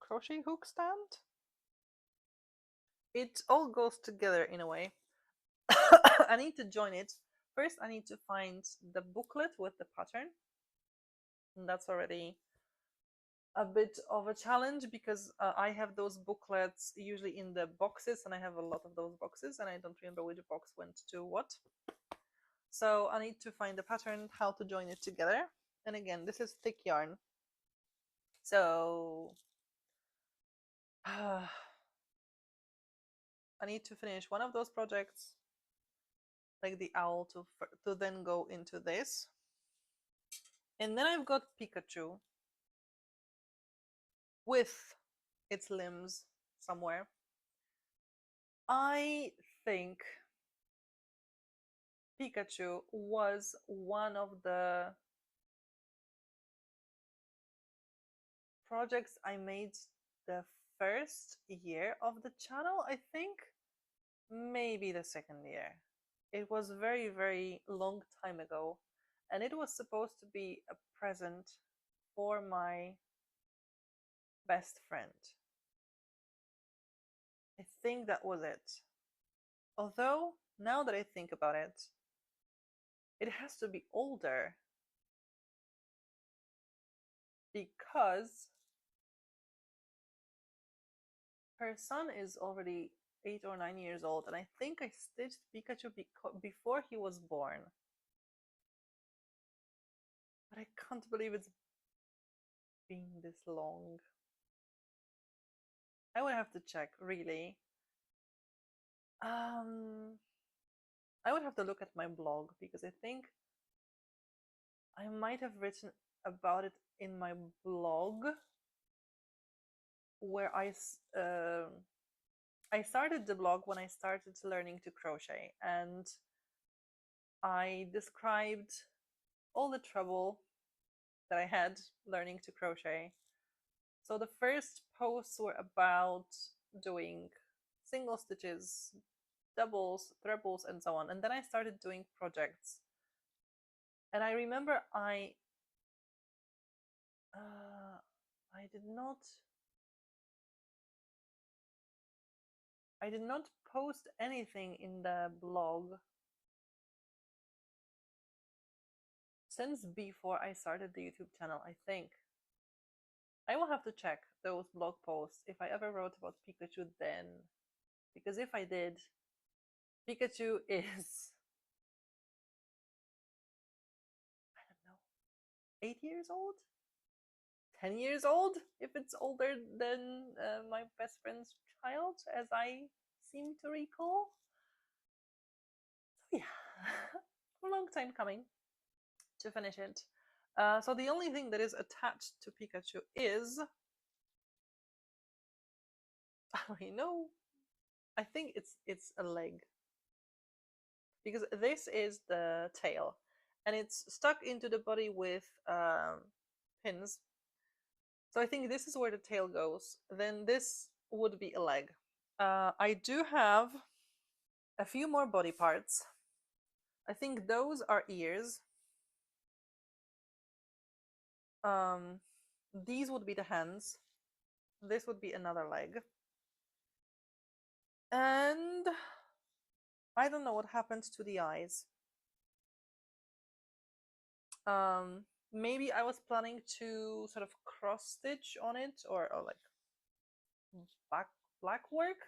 crochet hook stand. It all goes together in a way. I need to join it. First, I need to find the booklet with the pattern. And that's already a bit of a challenge because I have those booklets usually in the boxes, and I have a lot of those boxes, and I don't remember which box went to what. So I need to find the pattern, how to join it together. And again, this is thick yarn. So I need to finish one of those projects, like the owl, to then go into this. And then I've got Pikachu with its limbs somewhere. I think Pikachu was one of the projects I made the first year of the channel, I think. Maybe the second year. It was very, very long time ago, and it was supposed to be a present for my best friend. I think that was it. Although, now that I think about it, it has to be older because her son is already 8 or 9 years old, and I think I stitched Pikachu before he was born. But I can't believe it's been this long. I would have to check, really. I would have to look at my blog because I think I might have written about it in my blog where I started the blog when I started learning to crochet, and I described all the trouble that I had learning to crochet. So the first posts were about doing single stitches, doubles, trebles, and so on. And then I started doing projects. And I remember I did not post anything in the blog since before I started the YouTube channel, I think. I will have to check those blog posts if I ever wrote about Pikachu then. Because if I did, Pikachu is, I don't know, 8 years old? 10 years old? If it's older than my best friend's child, as I seem to recall. So yeah, a long time coming to finish it. So the only thing that is attached to Pikachu is, I know, I think it's a leg, because this is the tail, and it's stuck into the body with pins. So I think this is where the tail goes. Then this would be a leg. I do have a few more body parts. I think those are ears. These would be the hands. This would be another leg. And I don't know what happened to the eyes. Maybe I was planning to sort of cross stitch on it, or like blackwork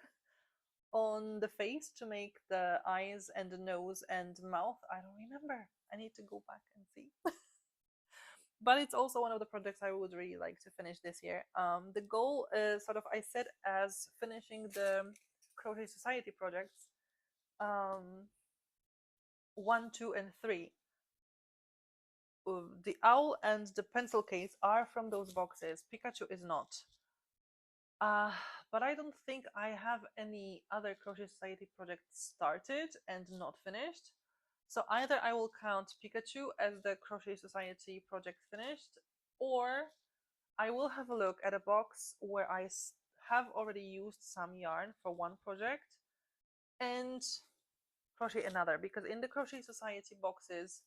on the face to make the eyes and the nose and mouth. I don't remember. I need to go back and see. But it's also one of the projects I would really like to finish this year. The goal is sort of, I said, as finishing the Crochet Society projects, 1, 2, and 3. The owl and the pencil case are from those boxes. Pikachu is not. But I don't think I have any other Crochet Society projects started and not finished. So either I will count Pikachu as the Crochet Society project finished, or I will have a look at a box where I have already used some yarn for one project and crochet another, because in the Crochet Society boxes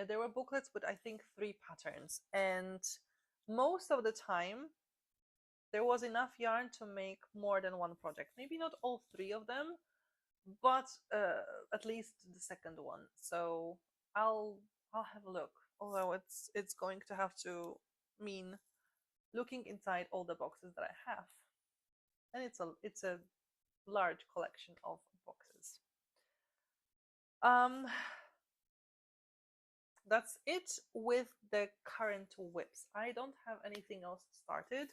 there were booklets with I think 3 patterns, and most of the time there was enough yarn to make more than one project. Maybe not all 3 of them, but at least the second one. So I'll have a look. Although it's going to have to mean looking inside all the boxes that I have, and it's a large collection of boxes. That's it with the current WIPs. I don't have anything else started.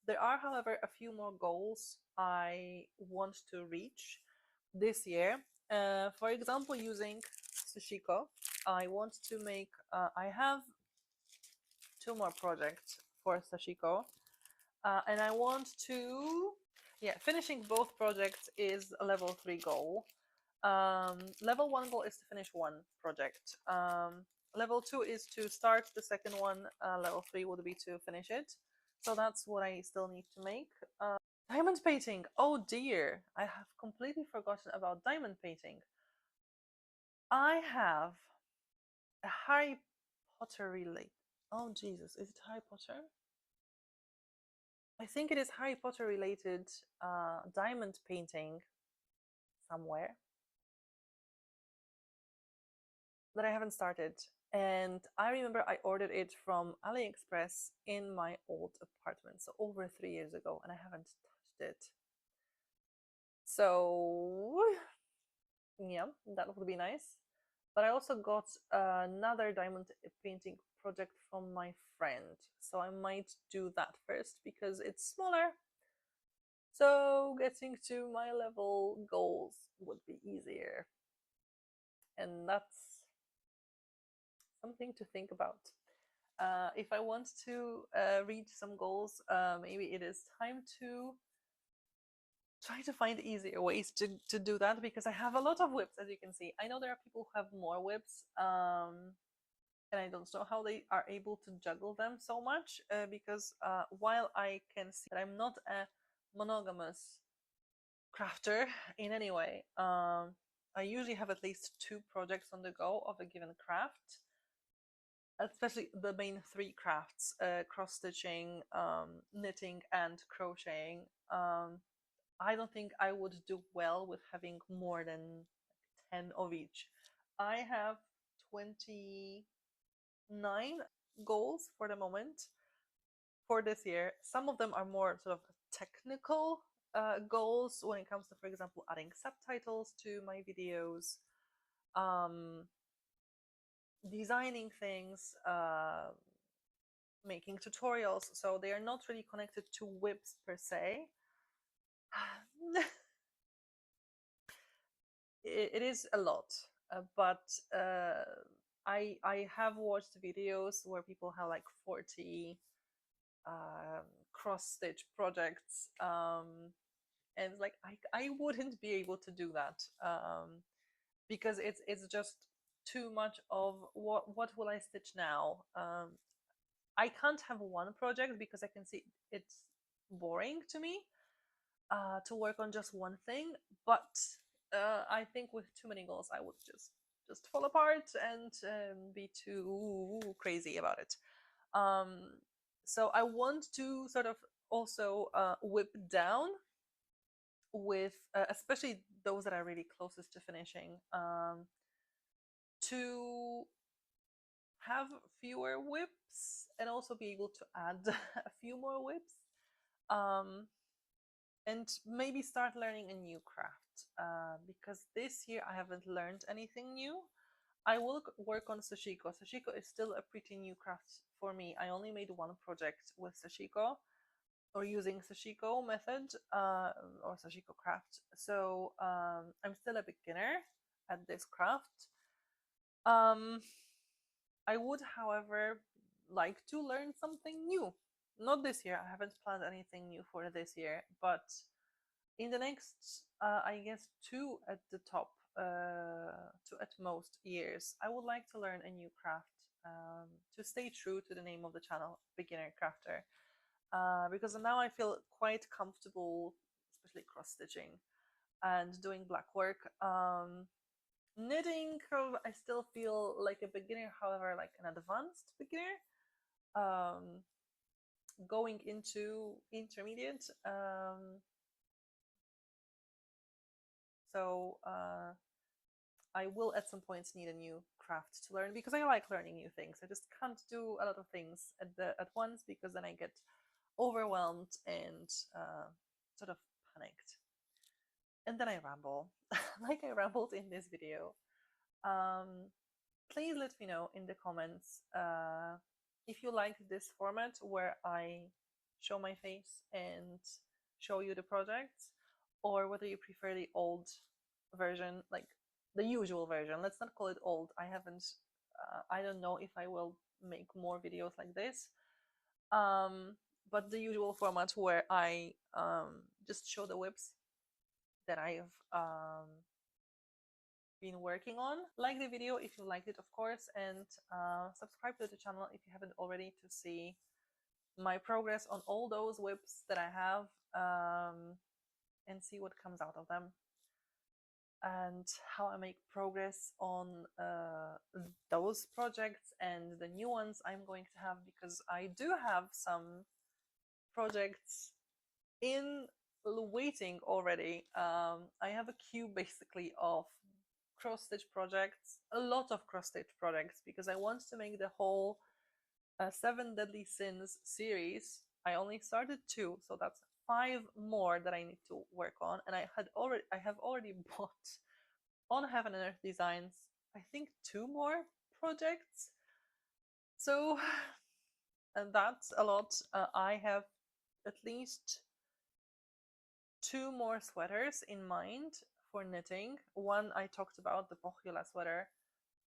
There are, however, a few more goals I want to reach this year. For example, using Sushiko, I want to make, I have 2 more projects for Sashiko, and I want to, finishing both projects is a level 3 goal. Level 1 goal is to finish 1 project. Level 2 is to start the second one. Level 3 would be to finish it. So that's what I still need to make. Diamond painting. Oh dear, I have completely forgotten about diamond painting. I have a Harry Potter related. Oh Jesus, is it Harry Potter? I think it is Harry Potter related diamond painting somewhere that I haven't started. And I remember I ordered it from AliExpress in my old apartment, so over 3 years ago, and I haven't touched it. So, yeah, that would be nice. But I also got another diamond painting project from my friend, so I might do that first because it's smaller. So, getting to my level goals would be easier. And that's something to think about. If I want to reach some goals, maybe it is time to try to find easier ways to do that, because I have a lot of WIPs, as you can see. I know there are people who have more WIPs, and I don't know how they are able to juggle them so much, because while I can see that I'm not a monogamous crafter in any way, I usually have at least 2 projects on the go of a given craft, especially the main 3 crafts, cross-stitching, knitting, and crocheting. I don't think I would do well with having more than 10 of each. I have 29 goals for the moment for this year. Some of them are more sort of technical goals when it comes to, for example, adding subtitles to my videos, designing things, making tutorials. So they are not really connected to WIPs per se. It is a lot, but I have watched videos where people have like 40 cross stitch projects, and like I wouldn't be able to do that, because it's just too much of what will I stitch now. I can't have one project because I can see it's boring to me to work on just one thing, but I think with too many goals I would just fall apart and be too crazy about it. So I want to sort of also whip down with especially those that are really closest to finishing, to have fewer WIPs and also be able to add a few more WIPs, and maybe start learning a new craft, because this year I haven't learned anything new. I will work on sashiko. Sashiko is still a pretty new craft for me. I only made one project with sashiko, or using sashiko method, or sashiko craft. So I'm still a beginner at this craft. I would, however, like to learn something new. Not this year. I haven't planned anything new for this year, but in the next, I guess, 2 at the top, 2 at most years, I would like to learn a new craft, to stay true to the name of the channel, Beginner Crafter, because now I feel quite comfortable, especially cross stitching and doing black work. Knitting, I still feel like a beginner, however, like an advanced beginner. Going into intermediate. So I will at some point need a new craft to learn, because I like learning new things. I just can't do a lot of things at once, because then I get overwhelmed and sort of panicked. And then I ramble, like I rambled in this video. Please let me know in the comments if you like this format where I show my face and show you the projects, or whether you prefer the old version, like the usual version. Let's not call it old. I haven't, I don't know if I will make more videos like this. But the usual format where I just show the WIPs that I've been working on. Like the video if you liked it, of course, and subscribe to the channel if you haven't already, to see my progress on all those WIPs that I have, and see what comes out of them. and how I make progress on those projects and the new ones I'm going to have, because I do have some projects in waiting already. I have a queue basically of cross stitch projects, a lot of cross stitch projects, because I want to make the whole 7 Deadly Sins series. I only started 2, so that's 5 more that I need to work on, and I have already bought on Heaven and Earth Designs, I think 2 more projects. So and that's a lot. I have at least 2 more sweaters in mind for knitting. One I talked about, the Mochila sweater,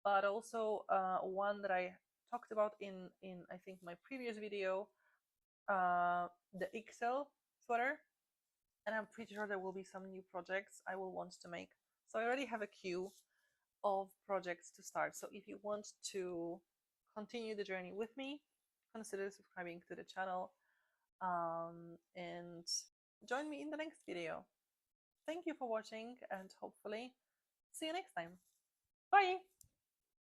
but also one that I talked about in I think my previous video, the XL sweater, and I'm pretty sure there will be some new projects I will want to make. So I already have a queue of projects to start. So if you want to continue the journey with me, consider subscribing to the channel, and join me in the next video. Thank you for watching, and hopefully see you next time. Bye!